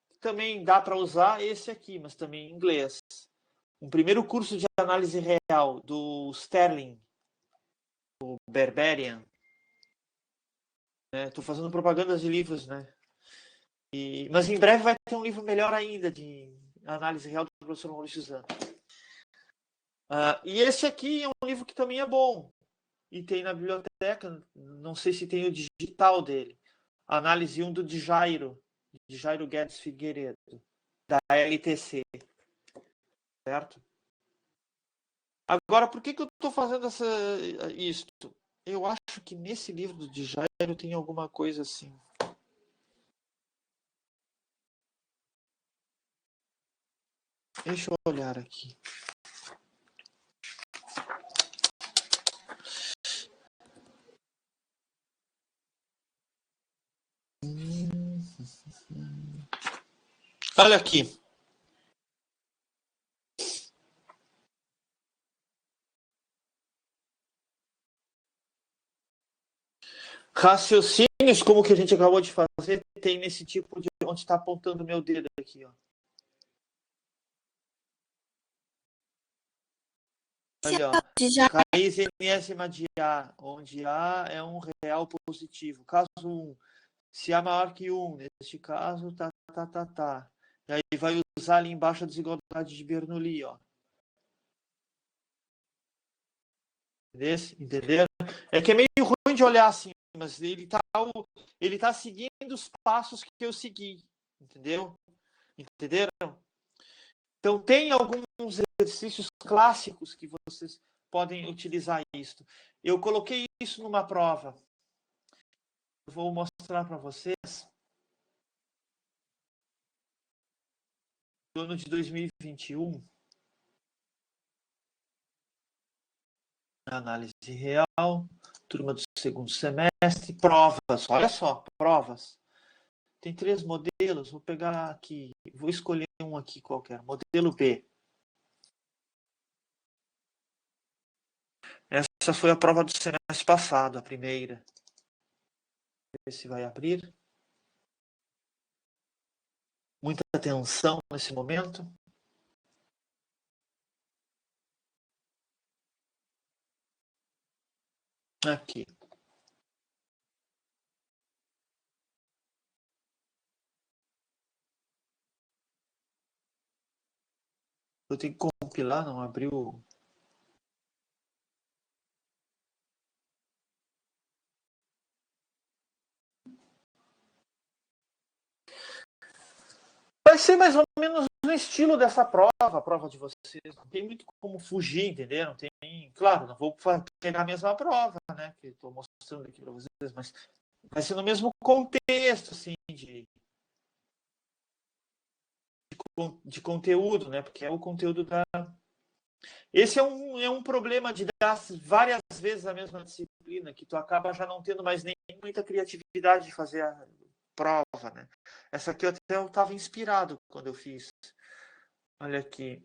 que também dá para usar, esse aqui, mas também em inglês. Um primeiro curso de análise real, do Sterling, o Berberian. Estou fazendo propaganda de livros, né? Mas em breve vai ter um livro melhor ainda de análise real do professor Maurício Zano. E esse aqui é um livro que também é bom. E tem na biblioteca, não sei se tem o digital dele. Análise 1 do Djairo Guedes Figueiredo, da LTC. Certo? Agora, por que eu estou fazendo isto? Eu acho que nesse livro do Djairo tem alguma coisa assim. Deixa eu olhar aqui. Olha aqui. Raciocínios, como que a gente acabou de fazer, tem nesse tipo de... Onde está apontando o meu dedo aqui, ó. Ali, ó. Raiz enésima de A, onde A é um real positivo. Caso 1, se A maior que 1, neste caso, tá. E aí vai usar ali embaixo a desigualdade de Bernoulli, ó. Entenderam? É que é meio ruim de olhar assim, mas ele tá seguindo os passos que eu segui. Entendeu? Entenderam? Então, tem alguns exercícios clássicos que vocês podem utilizar isso. Eu coloquei isso numa prova. Eu vou mostrar para vocês. No ano de 2021. Análise real, turma do segundo semestre, provas. Olha só, provas. Tem 3 modelos. Vou pegar aqui. Vou escolher um aqui qualquer. Modelo B. Essa foi a prova do semestre passado, a primeira. Ver se vai abrir. Muita atenção nesse momento. Aqui. Eu tenho que compilar, não abriu. Vai ser mais ou menos no estilo dessa prova, a prova de vocês. Não tem muito como fugir, entendeu? Não tem, claro, não vou pegar a mesma prova, né? Que estou mostrando aqui para vocês, mas vai ser no mesmo contexto, assim, de conteúdo, né? Porque é o conteúdo Esse é um problema de dar várias vezes a mesma disciplina, que tu acaba já não tendo mais nem muita criatividade de fazer a prova, né? Essa aqui eu estava inspirado quando eu fiz. Olha aqui.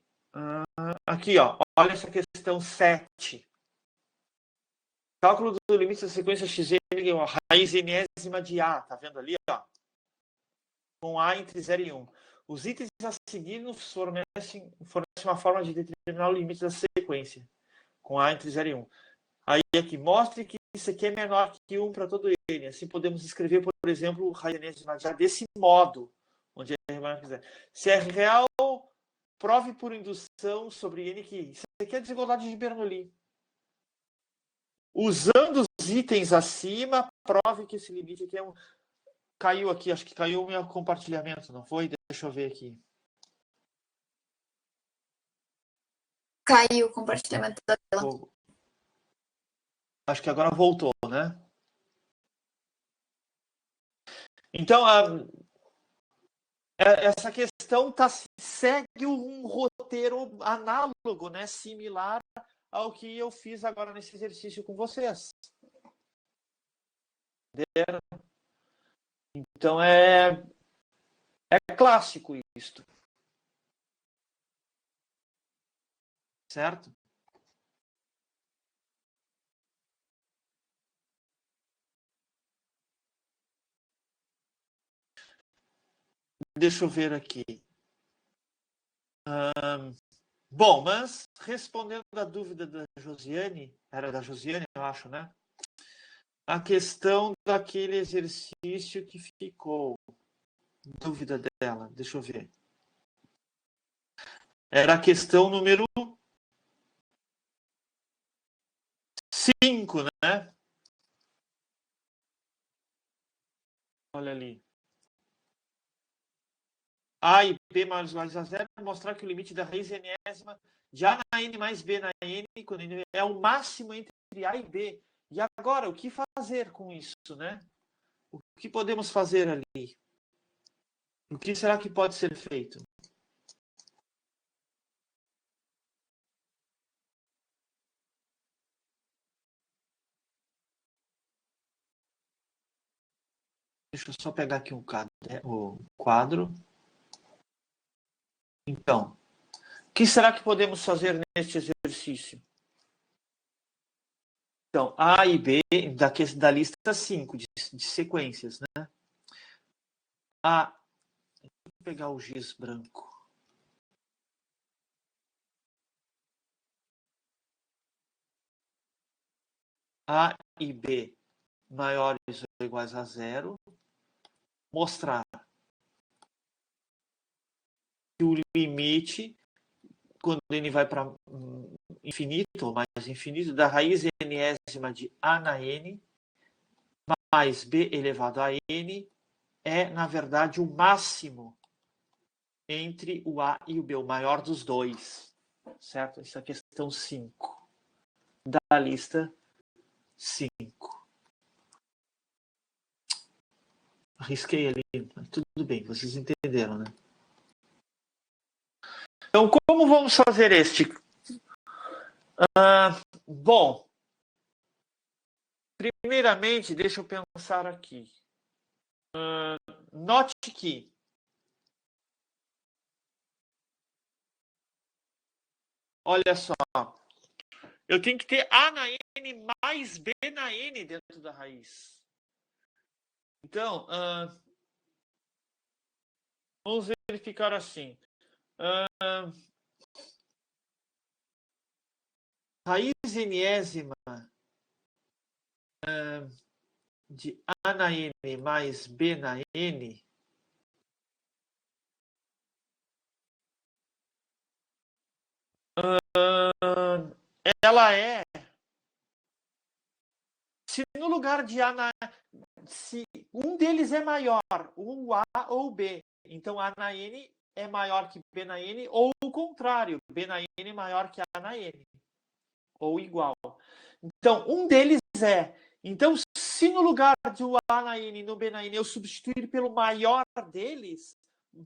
Aqui, ó. Olha essa questão 7. Cálculo do limite da sequência x igual a raiz enésima de A. Tá vendo ali, ó? Com A entre 0 e 1. Os itens a seguir nos fornecem uma forma de determinar o limite da sequência. Com A entre 0 e 1. Aí aqui, mostre que isso aqui é menor que 1 para todo n. Assim podemos escrever, por exemplo, raiz enésima de A desse modo. Onde é menor que 0. Se é real, prove por indução sobre n que... Isso aqui é a desigualdade de Bernoulli. Usando os itens acima, prove que esse limite aqui é um... Caiu aqui, acho que caiu o meu compartilhamento, não foi? Deixa eu ver aqui. Caiu o compartilhamento da tela. Acho que agora voltou, né? Então, essa questão segue um roteiro análogo, né? Similar ao que eu fiz agora nesse exercício com vocês. Então, é clássico isto. Certo? Deixa eu ver aqui. Bom, mas respondendo a dúvida da Josiane, era da Josiane, eu acho, né? A questão daquele exercício que ficou. Dúvida dela, deixa eu ver. Era a questão número 5, né? Olha ali. A e B mais iguais a zero, mostrar que o limite da raiz enésima de A na N mais B na N, quando N é o máximo entre A e B. E agora, o que fazer com isso, né? O que podemos fazer ali? O que será que pode ser feito? Deixa eu só pegar aqui o quadro. Então, o que será que podemos fazer neste exercício? Então, A e B, da lista 5 de sequências, né? Vou pegar o giz branco. A e B maiores ou iguais a zero. Mostrar que o limite, quando n vai para infinito, ou mais infinito, da raiz enésima de A na N, mais B elevado a N, é, na verdade, o máximo entre o A e o B, o maior dos dois. Certo? Essa é a questão 5 da lista 5. Arrisquei ali, mas tudo bem, vocês entenderam, né? Então, como vamos fazer este? Bom, primeiramente, deixa eu pensar aqui. Note que olha só, eu tenho que ter A na N mais B na N dentro da raiz. Então, vamos verificar assim. Raiz enésima de A na N mais B na N ela é, se no lugar de A na, se um deles é maior, o A ou B, então A na N é maior que B na N, ou o contrário, B na N é maior que A na N, ou igual. Então, um deles é. Então, se no lugar do A na N e no B na N eu substituir pelo maior deles,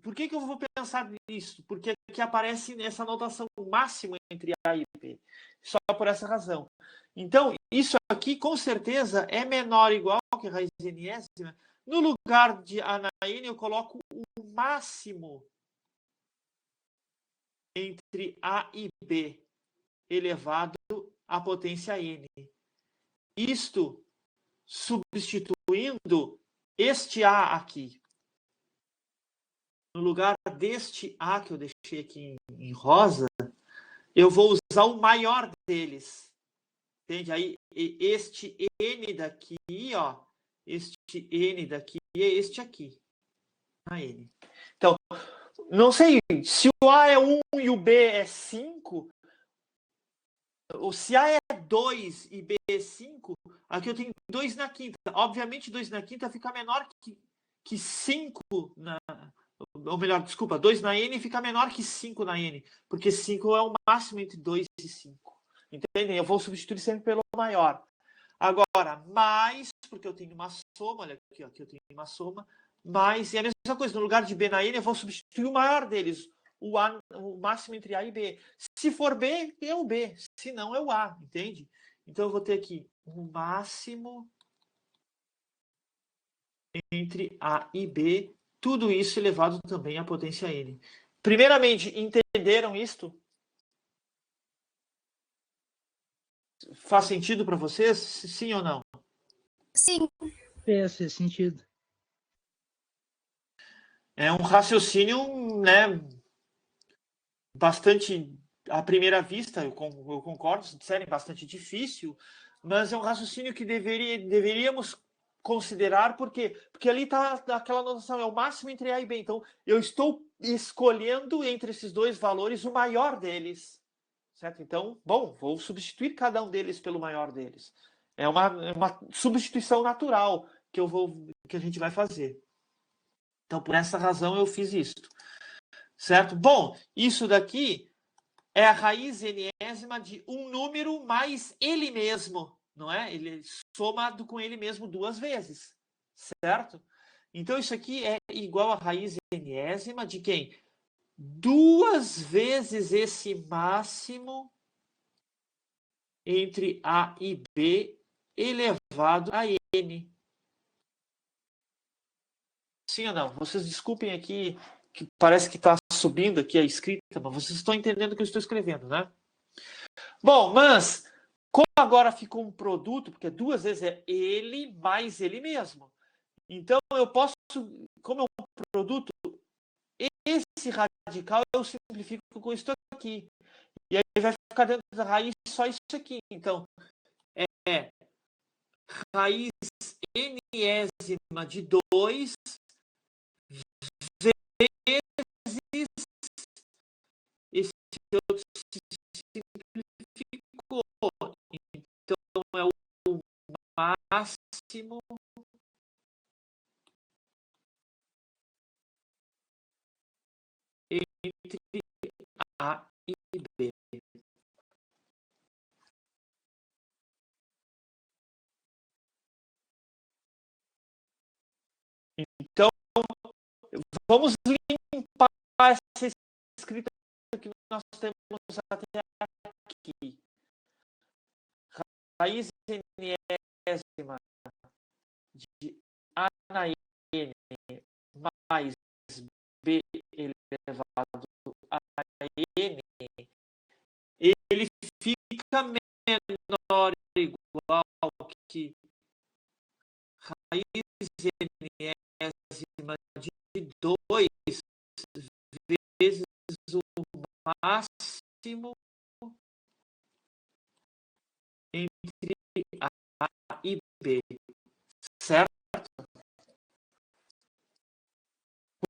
Por que eu vou pensar nisso? Porque aqui aparece essa notação máximo entre A e B. Só por essa razão. Então, isso aqui, com certeza, é menor ou igual que a raiz enésima. No lugar de A na N, eu coloco o máximo entre A e B, elevado à potência N. Isto substituindo este A aqui. No lugar deste A que eu deixei aqui em rosa, eu vou usar o maior deles. Entende? Aí, este N daqui, ó, este N daqui é este aqui. A N. Então, não sei, se o A é 1 e o B é 5, ou se A é 2 e B é 5, aqui eu tenho 2 na quinta. Obviamente, 2 na quinta fica menor que 5 na... Ou melhor, desculpa, 2 na N fica menor que 5 na N, porque 5 é o máximo entre 2 e 5. Entendem? Eu vou substituir sempre pelo maior. Agora, mais, porque eu tenho uma soma, olha aqui, ó, aqui eu tenho uma soma, mais, e a mesma coisa, no lugar de B na N, eu vou substituir o maior deles, o máximo entre A e B. Se for B, é o B, se não, é o A, entende? Então, eu vou ter aqui o máximo entre A e B, tudo isso elevado também à potência N. Primeiramente, entenderam isto? Faz sentido para vocês? Sim ou não? Sim. Faz sentido. É um raciocínio, né, bastante, à primeira vista, eu concordo, se disserem, bastante difícil, mas é um raciocínio que deveríamos considerar, porque ali está aquela noção, é o máximo entre A e B. Então, eu estou escolhendo entre esses dois valores o maior deles. Certo? Então, bom, vou substituir cada um deles pelo maior deles. É uma substituição natural que a gente vai fazer. Então, por essa razão, eu fiz isso. Certo? Bom, isso daqui é a raiz enésima de um número mais ele mesmo, não é? Ele é somado com ele mesmo duas vezes, certo? Então, isso aqui é igual a raiz enésima de quem? Duas vezes esse máximo entre A e B elevado a N. Sim ou não? Vocês desculpem aqui, que parece que está subindo aqui a escrita, mas vocês estão entendendo o que eu estou escrevendo, né? Bom, mas como agora ficou um produto, porque duas vezes é ele mais ele mesmo. Então eu posso, como é um produto, esse radical eu simplifico com isso aqui. E aí vai ficar dentro da raiz só isso aqui. Então, é raiz enésima de 2 vezes esse outro se simplificou. Então, é o máximo entre A e B. Então, vamos limpar essa escrita que nós temos até aqui. Raiz enésima de A na N mais B elevado a N, ele fica menor ou igual que raiz enésima de 2 vezes o máximo entre A e B, certo?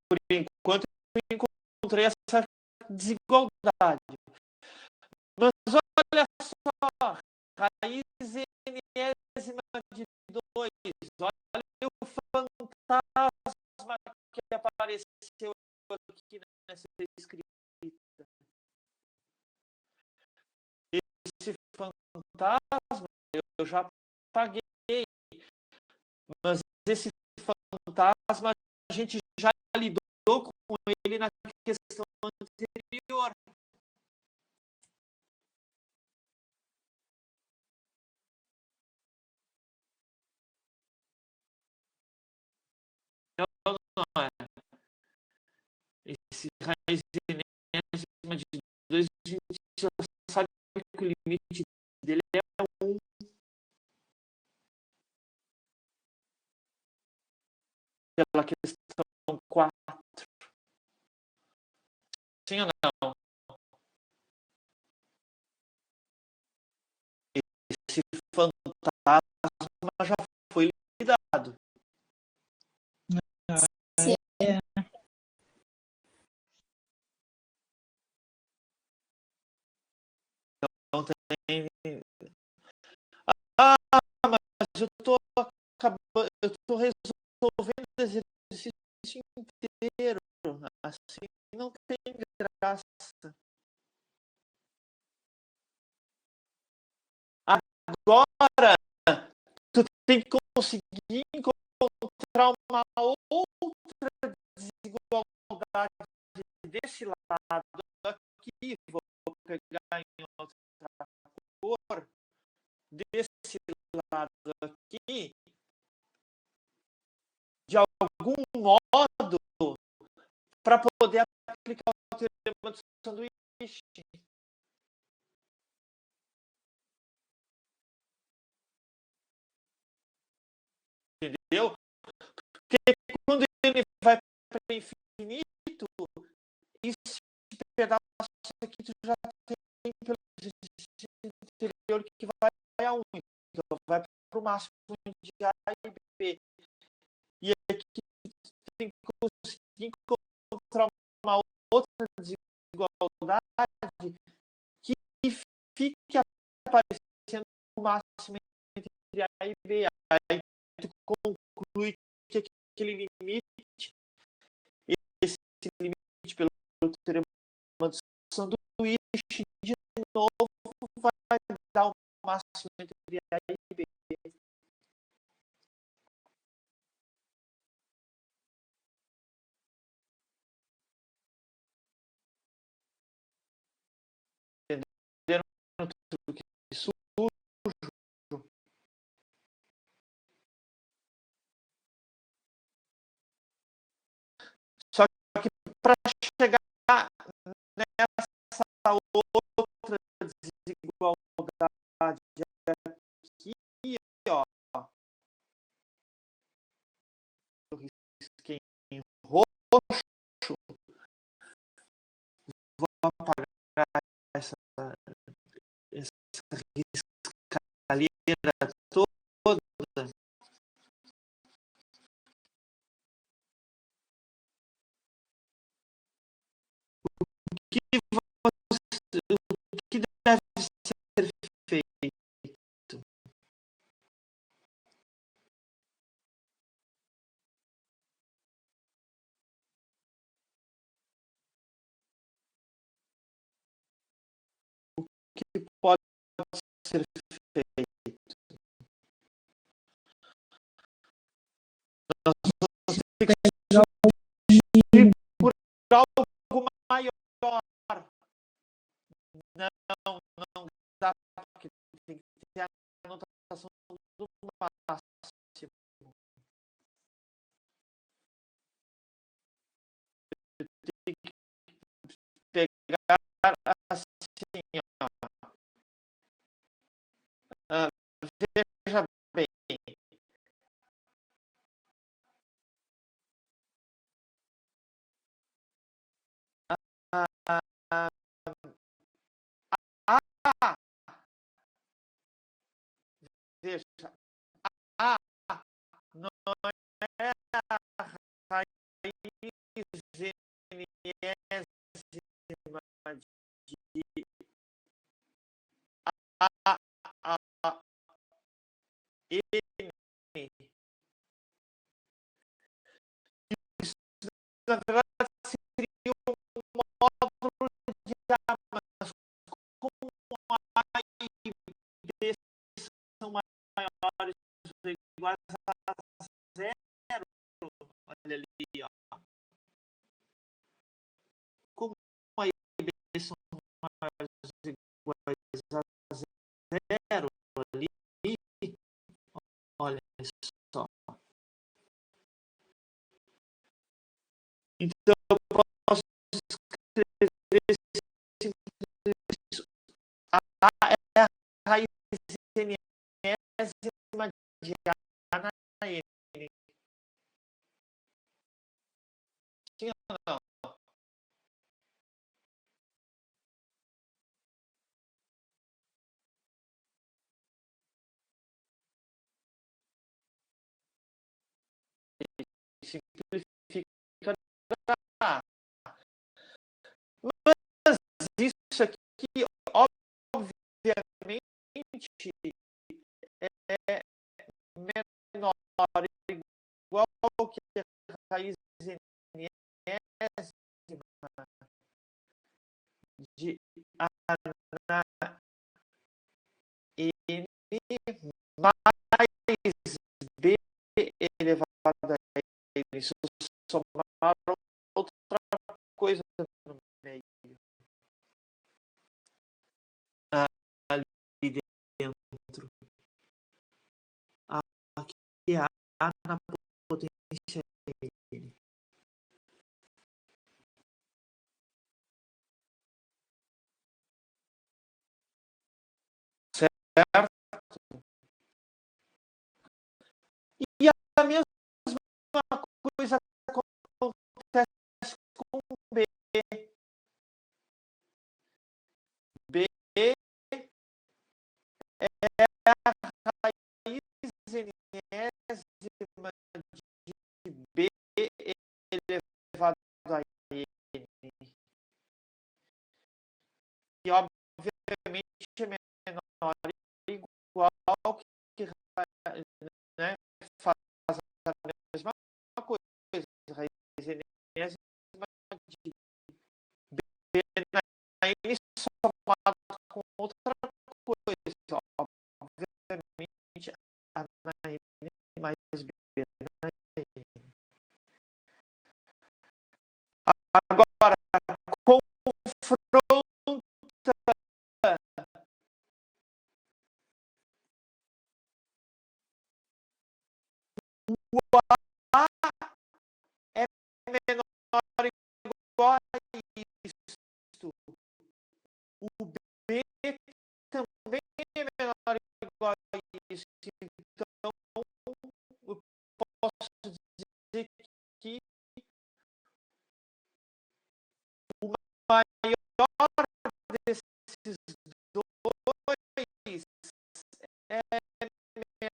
Por enquanto eu encontrei essa desigualdade. Mas olha só, raiz enésima de 2, olha o fantasma que apareceu aqui nessa escrita. Esse fantasma eu já paguei, mas esse fantasma a gente já lidou com ele na questão anterior. Não, não é. Esse raiz acima de 2, a gente já sabe que o limite dele é 1. Pela questão 4. Sim ou não? Esse fantasma já foi liquidado. Sim. Então tem. Ah, mas eu tô resolvendo o exercício inteiro. Assim não tem graça. Agora, tu tem que conseguir encontrar uma outra desigualdade desse lado aqui. Vou pegar em outra cor. Desse lado aqui, de algum modo, para poder aplicar o teorema do sanduíche. Entendeu? Porque quando ele vai para o infinito, esse pedaço aqui tu já tem pelo exterior que vai a 1. Então vai para o máximo de A e B. E aqui tem que conseguir encontrar uma outra desigualdade que fique aparecendo o máximo entre A e B. Aí tu conclui que aquele limite, esse limite pelo teorema do sanduíche, de novo vai dar o máximo entre A e B. Entenderam tudo que isso? Só que para chegar nessa outra desigualdade aqui, ó, eu risquei em roxo, vou apagar essa riscalheira toda. O que deve ser feito? O que pode ser feito? Nós temos que subir por algo maior. Não dá, porque tem que ter a anotação do máximo. Eu tenho que pegar assim, ó. Veja bem. Veja. Não é a raiz enésima de N. Isso, na verdade, seria um módulo de A, mas como A e B são maiores ou iguais a zero, olha ali, ó. a zero ali, olha só. Então, eu posso escrever isso. A é a raiz enésima de A na N. Sim ou não? Simplifica A. Mas isso aqui, obviamente, é menor ou igual que a raiz enésima de A na N mais B elevado a N. Se eu somar outra coisa no meio. Ali dentro. Aqui é A na potência N. Certo? E a mesma coisa acontece com B. B é a raiz enésima de B elevado a N. E, obviamente, é menor ou igual que, né, faz a mesma coisa. Raiz enésima de B na N somado com outra coisa. Obviamente, A na N mais B na N. Agora, confronta o A é menor ou igual a isto. O B também é menor ou igual a isso. Então, eu posso dizer que o maior desses dois é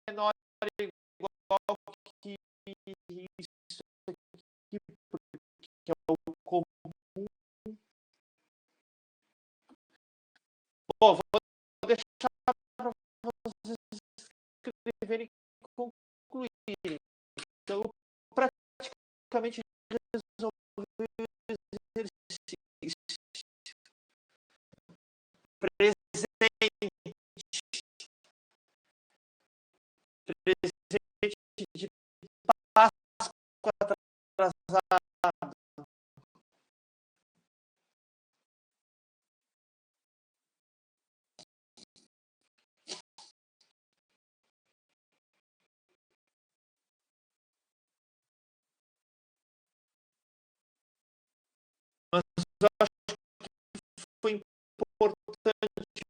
menor ou igual que isso aqui, porque é o comum. Bom, vou deixar para vocês escreverem e concluírem. Então, eu praticamente resolvi o exercício. Presente de Páscoa atrasado. Mas eu acho que foi importante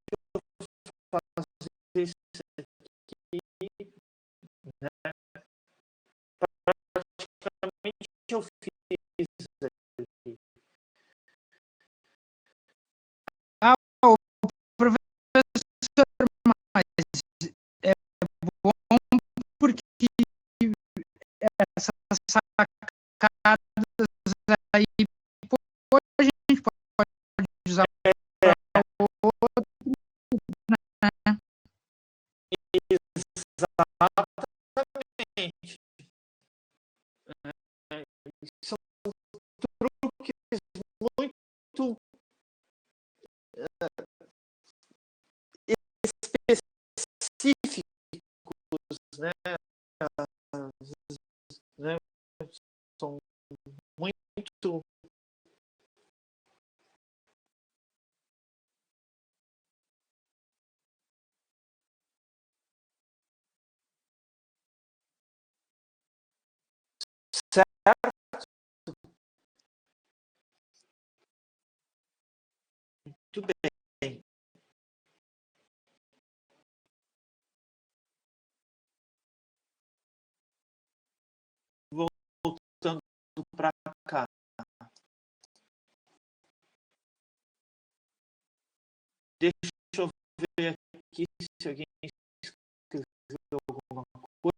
fazer isso aqui, né? Praticamente eu fiz aqui. O professor, mas é bom porque essas sacadas aí depois a gente pode usar para outro, né? Exatamente. São truques muito específicos, né? Né? São muito Muito bem. Voltando para cá. Deixa eu ver aqui se alguém escreveu alguma coisa.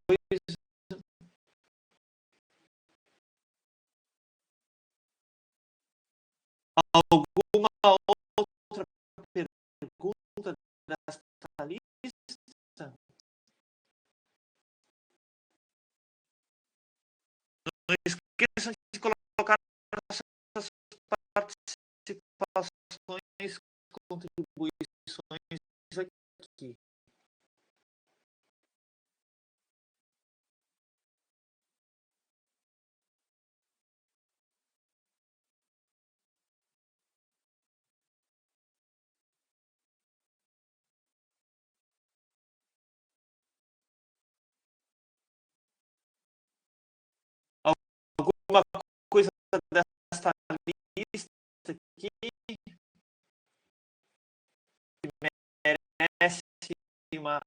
Alguma outra pergunta desta lista? Não esqueçam de colocar essas participações, contribuições aqui. Alguma coisa desta lista aqui que merece uma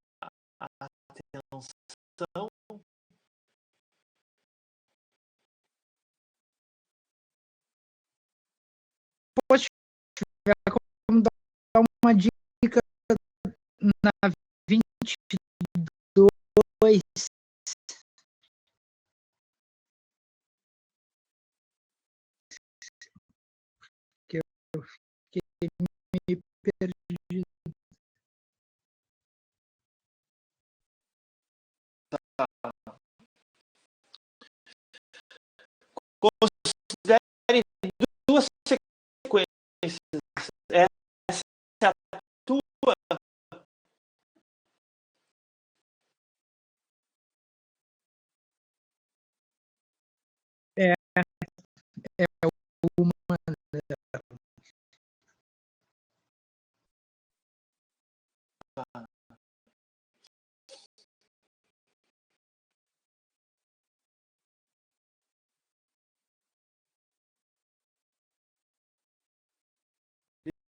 atenção? Pode tiver como dar uma dica na 22. Que eu fiquei meio perdido. Considere duas sequências. Essa é a tua. É uma.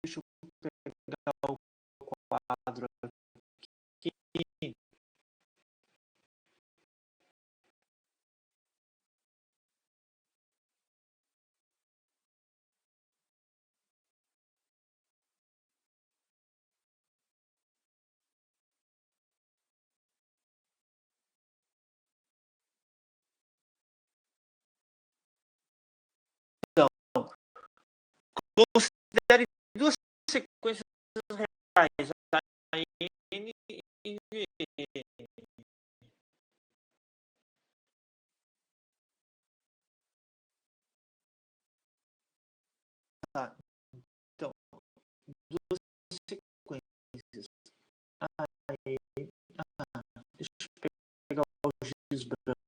Deixa eu pegar o quadro aqui. Então, considere duas sequências reais, a N e V. Tá. Então, duas sequências. Aí, deixa eu pegar o giz branco.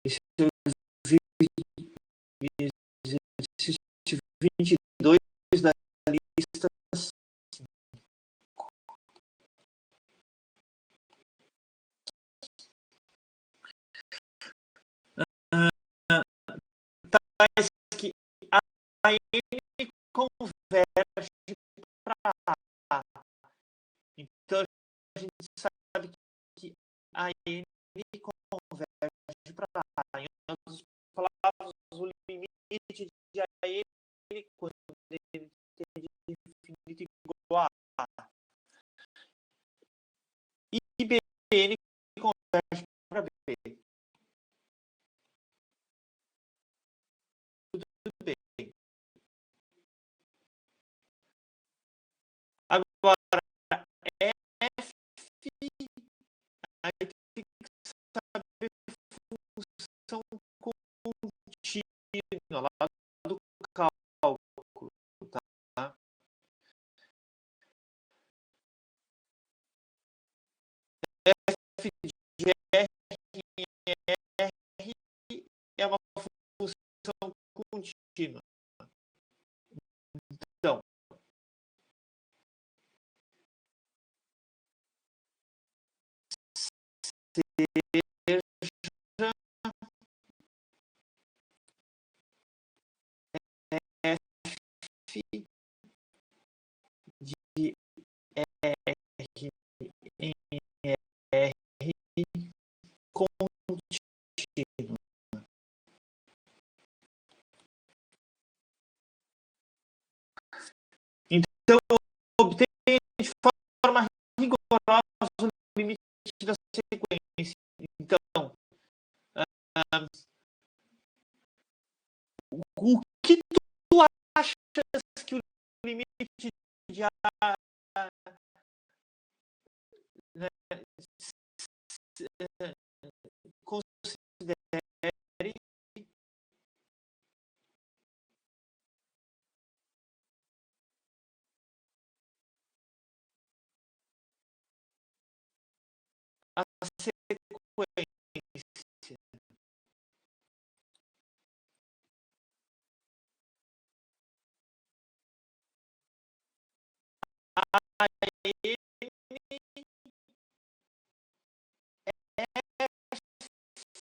Esse é o exercício 22 da lista 5. Tais que a N converge para A. Então, a gente sabe que a N converge para A. Em outras palavras, o limite de AN quando ele tem infinito igual a A. E BN converge para B. Tudo bem. Agora, F, aí tem que saber função contínua lá do cálculo, tá? de R em R é uma função contínua. Então, seja f de R em R contínua. Então, eu obtenho de forma rigorosa o limite da sequência. Então, o que tu achas que o limite de A, né, considere a sequência? A N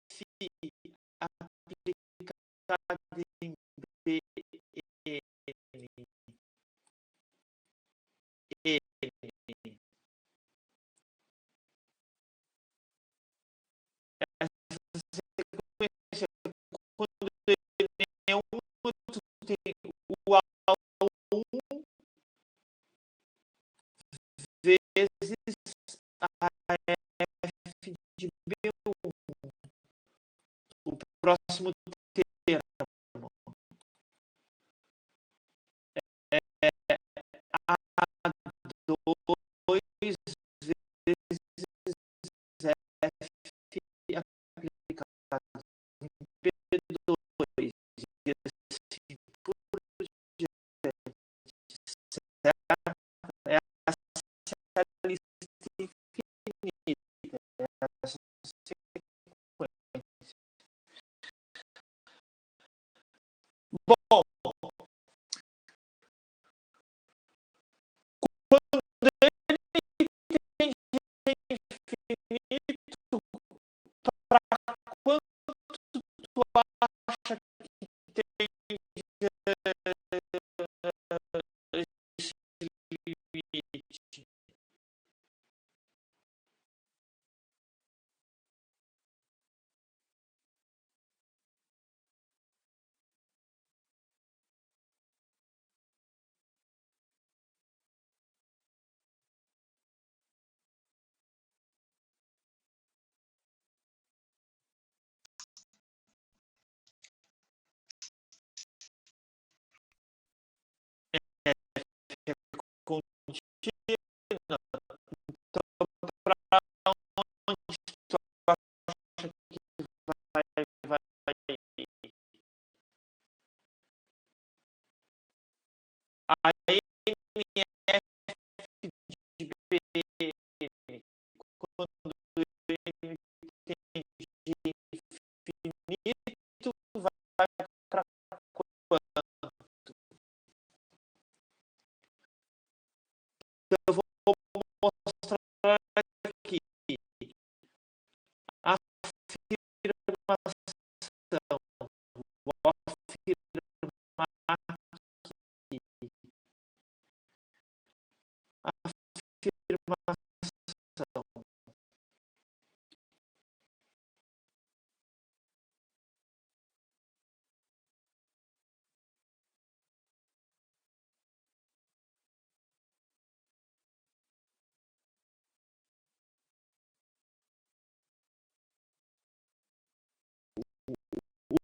F aplicada em B N N. Essa sequência, quando ele é 1, tu tem o A1 vezes a F de B1. O próximo termo é A2 vezes F aplicado em P2 e assim por diante, certo? Essa é a lista infinita, essa sequência. Bom, quando ele tem infinito, para quanto tu acha que tem esse limite? Contínua. Então, para onde tu acha que vai ir? A NF de BN, quando ele tem de infinito, vai para quanto? Então, eu vou mostrar aqui a afirmação. Vou afirmar aqui. Afirmação.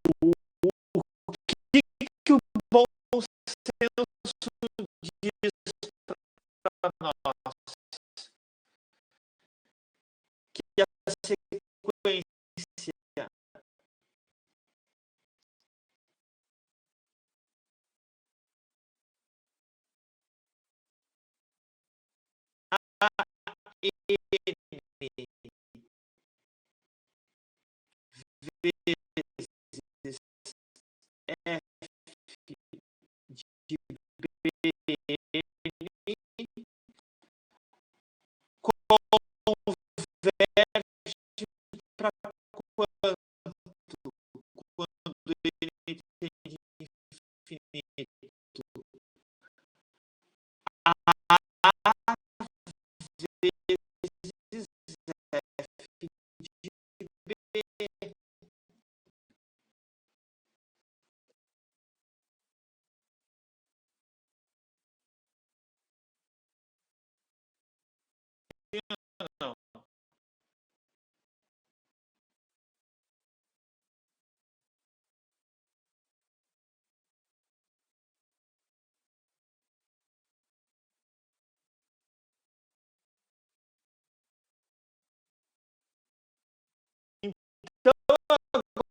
O que o bom senso diz para nós? Que a sequência A, N, para quanto? Quando ele tende infinito. A vezes F de B. Não. Então,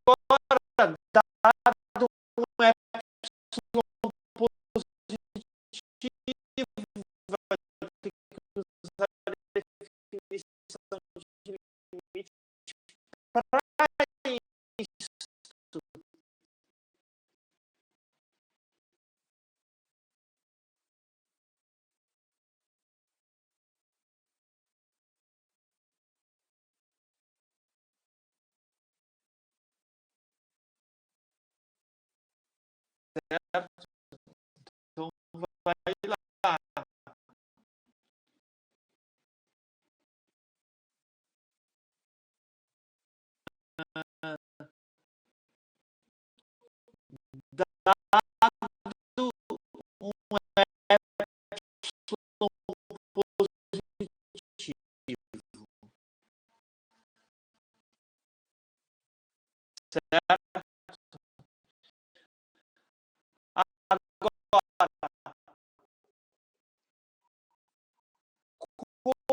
agora, dado um epsilon positivo, vai ter que usar a definição de limite para isso. Certo? Então, vai lá. Dado um epsilon positivo, certo? Agora, como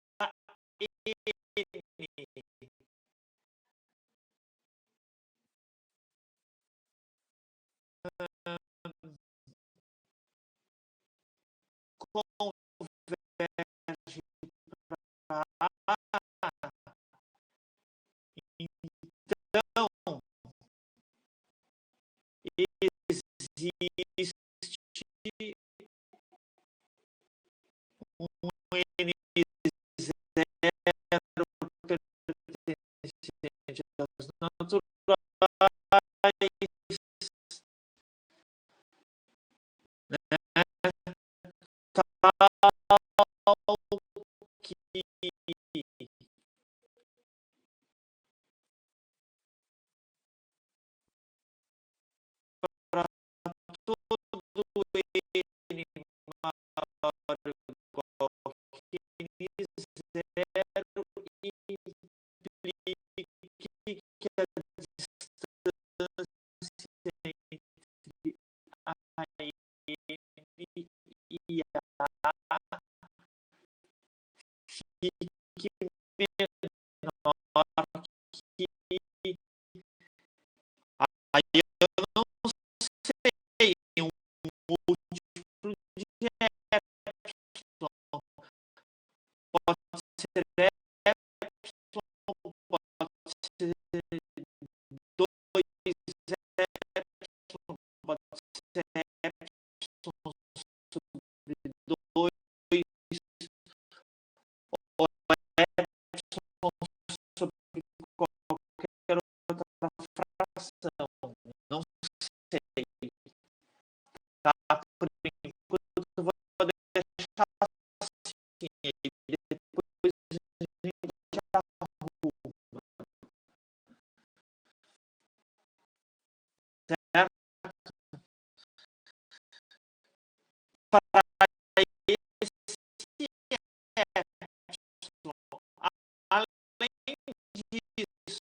a N converge para A, então existe um N zero pertencente às naturais, né? Tal que para todo N maior ou igual que N zero implique que a distância entre a N e a fique menor que aí eu não sei, um múltiplo de epsilon pode ser epsilon, pode ser 2 epsilon, pode ser epsilon sobre 2 ou epsilon sobre qualquer outra fração, não sei, tá? Por enquanto eu vou deixar assim, aí depois a gente arruma, certo? Para esse epsilon, além disso,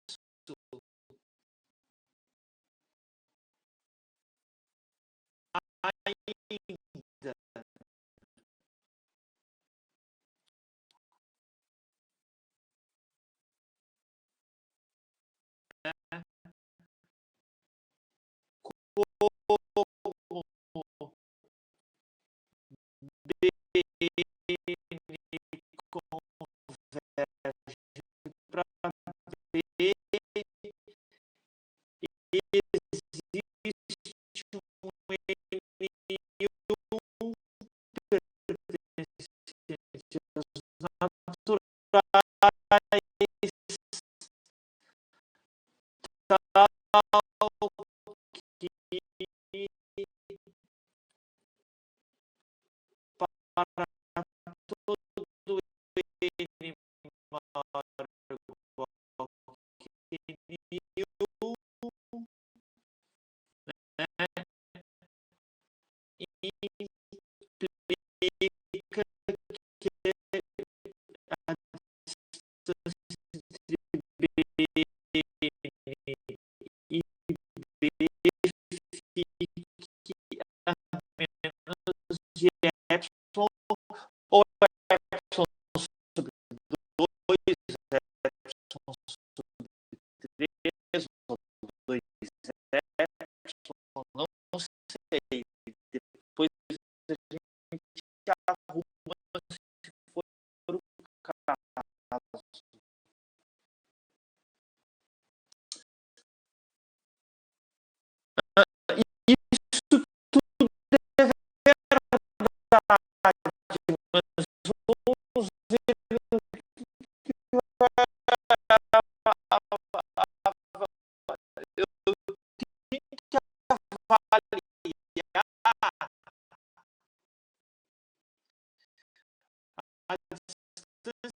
ainda, né? Como a distância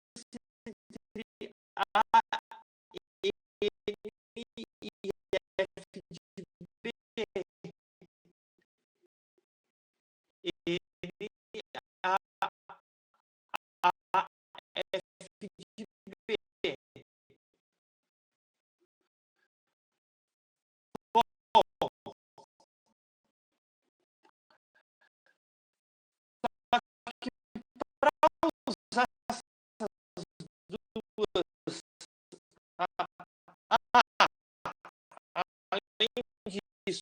entre A, N e F de B, N, A, F de B. Usar duas, além disso,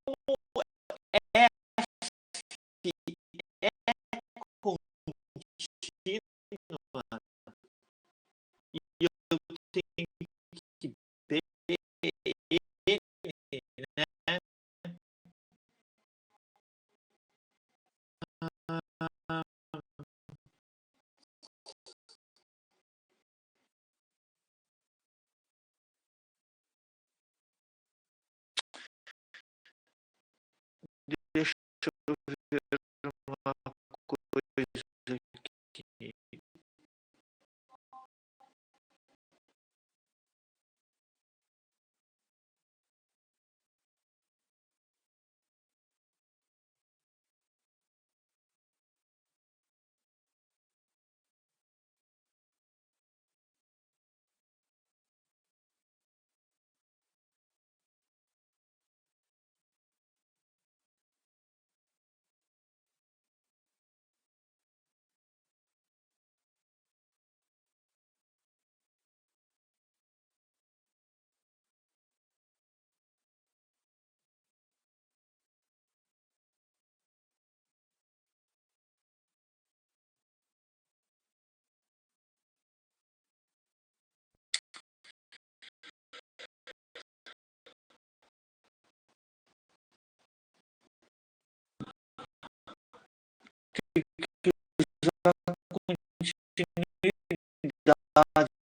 como F é contínua e eu tenho que B, N, né? Deixa eu ver uma coisa aqui. Continuidade.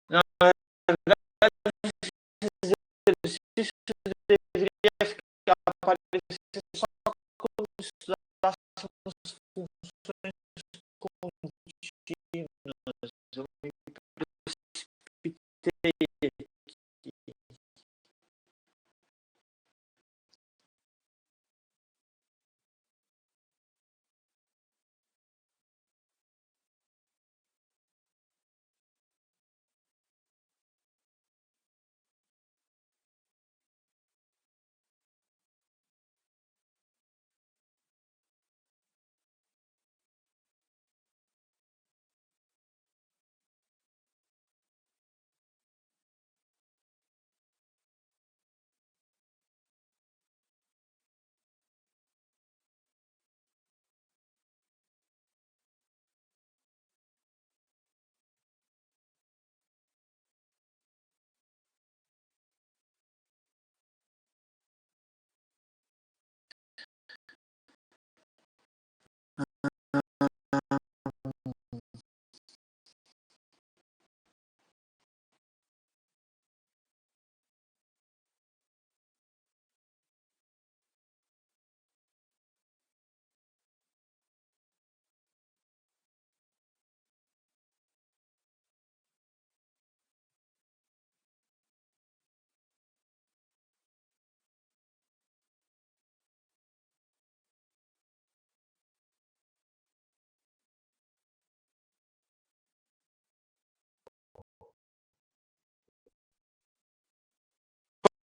Na verdade, esse exercício deveria aparecer só quando estudássemos funções contínuas. Eu me precipitei aqui.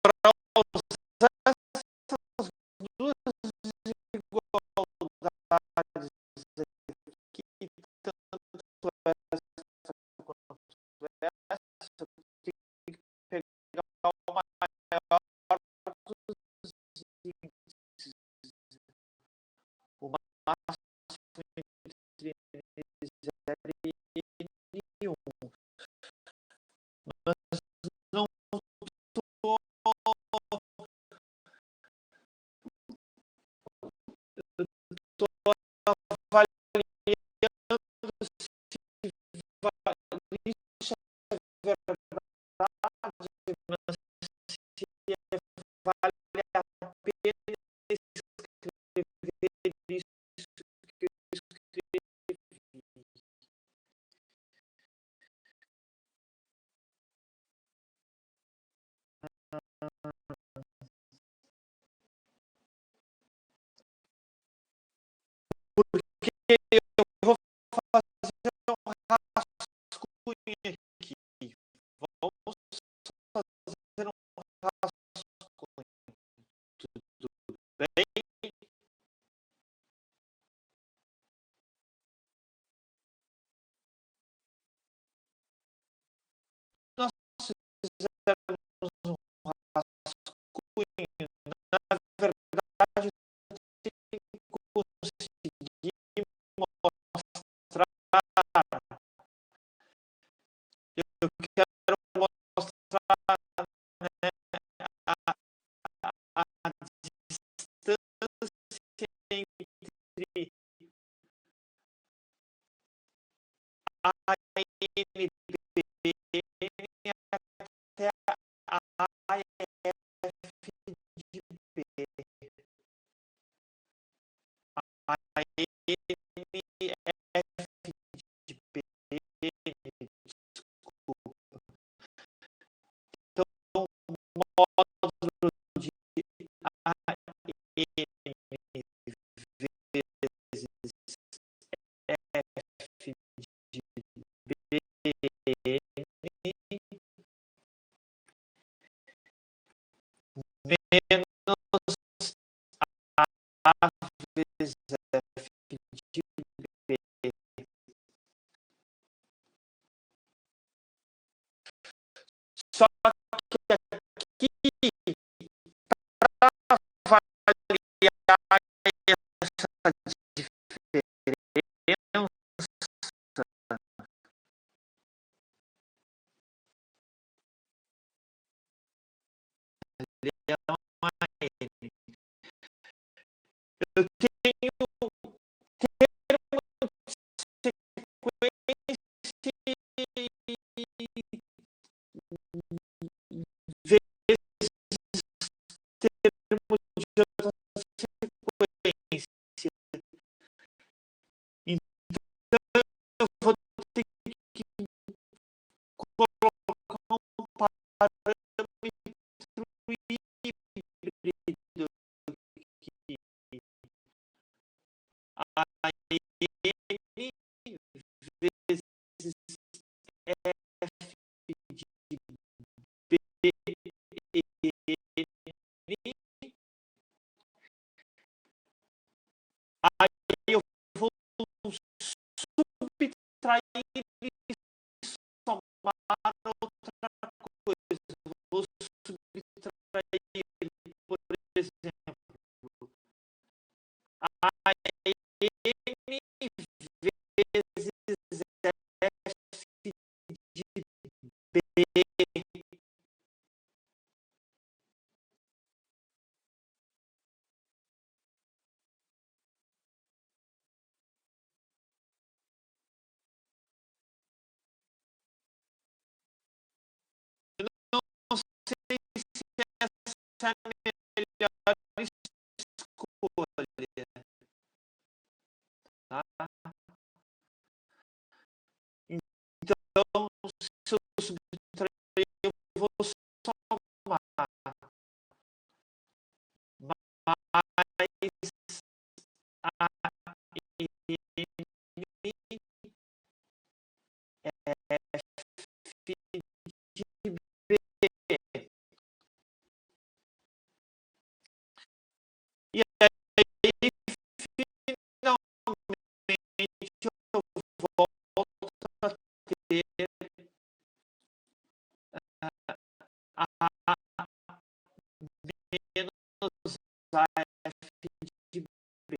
Para usar essas duas máximo entre N0 e N1. Mas não estou avaliando se isso é verdade, mas se vale a pena escrever isso que eu escrevi. Porque eu vou fazer um rascunho aqui. Vamos fazer um rascunho. Tudo bem? Nós fizermos um rascunho, na verdade, tem que conseguir mostrar. Eu quero mostrar, né, a distância entre a NBN até a AFDB. A NFDB, desculpa. Então, o módulo de AN vezes FDB menos A vezes FDB. Só que aqui, para avaliar essa diferença, eu tenho termo de sequência vezes termo de outra sequência. Então, eu vou ter que colocar um parâmetro híbrido aqui. A N vezes F de B N. Aí eu vou subtrair e somar outra coisa. Vou subtrair, por exemplo, a N vezes F de B. Não sei se essa é a melhor escolha, tá? Então, se eu subtrair, eu vou somar. Mais a N F de B. E aí, finalmente, eu volto a ter a menos a F de B.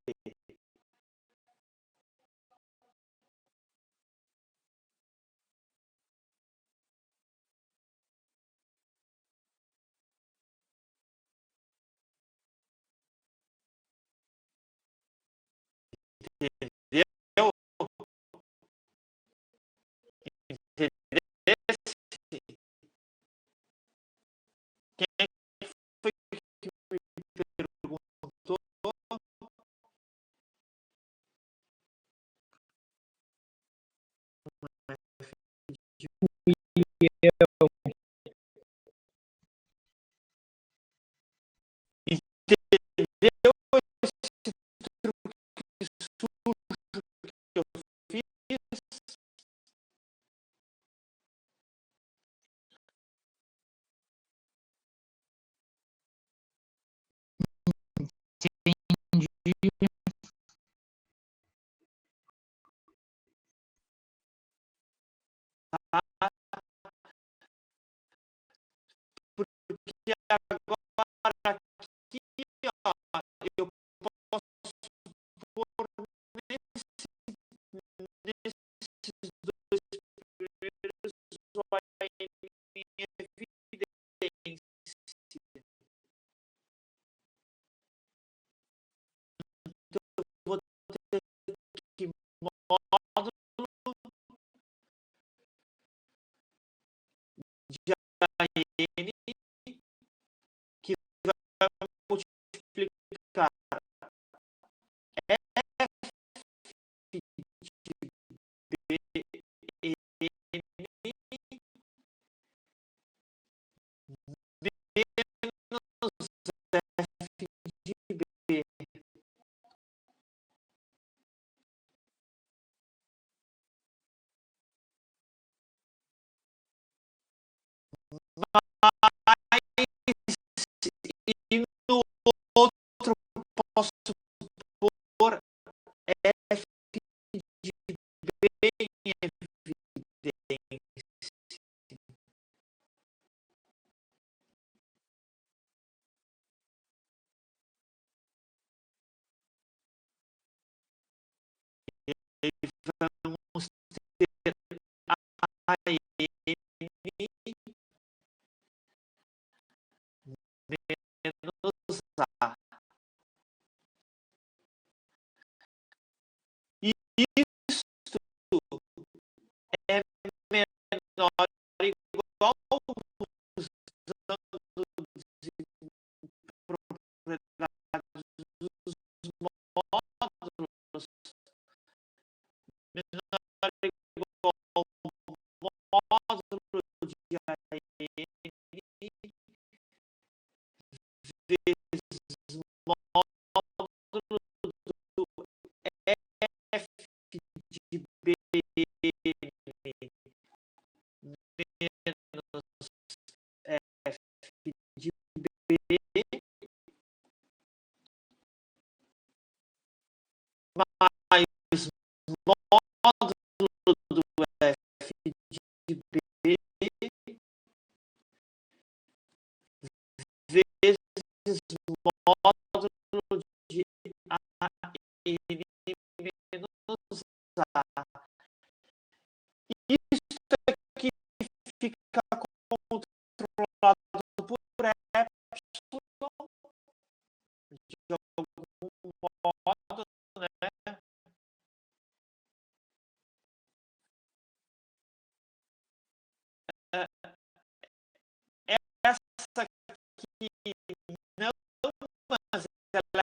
Entendeu esse truque sujo que eu fiz? Entendi. Porque agora aqui, ó, eu posso pôr nesses dois primeiros joinha em evidência. Então, eu vou ter que módulo de AN que vai multiplicar f de b n menos f de b. E no outro posso pôr f de b em evidência. E vamos ter a n menos a. E isto é menor ou igual usando propriedades dos módulos. Menor ou igual ao módulo de AN vezes módulo do f de b menos f de b mais módulo do f de b vezes módulo de AN menos A. Isso aqui fica controlado por epsilon de algum modo, né? Essa aqui não, mas ela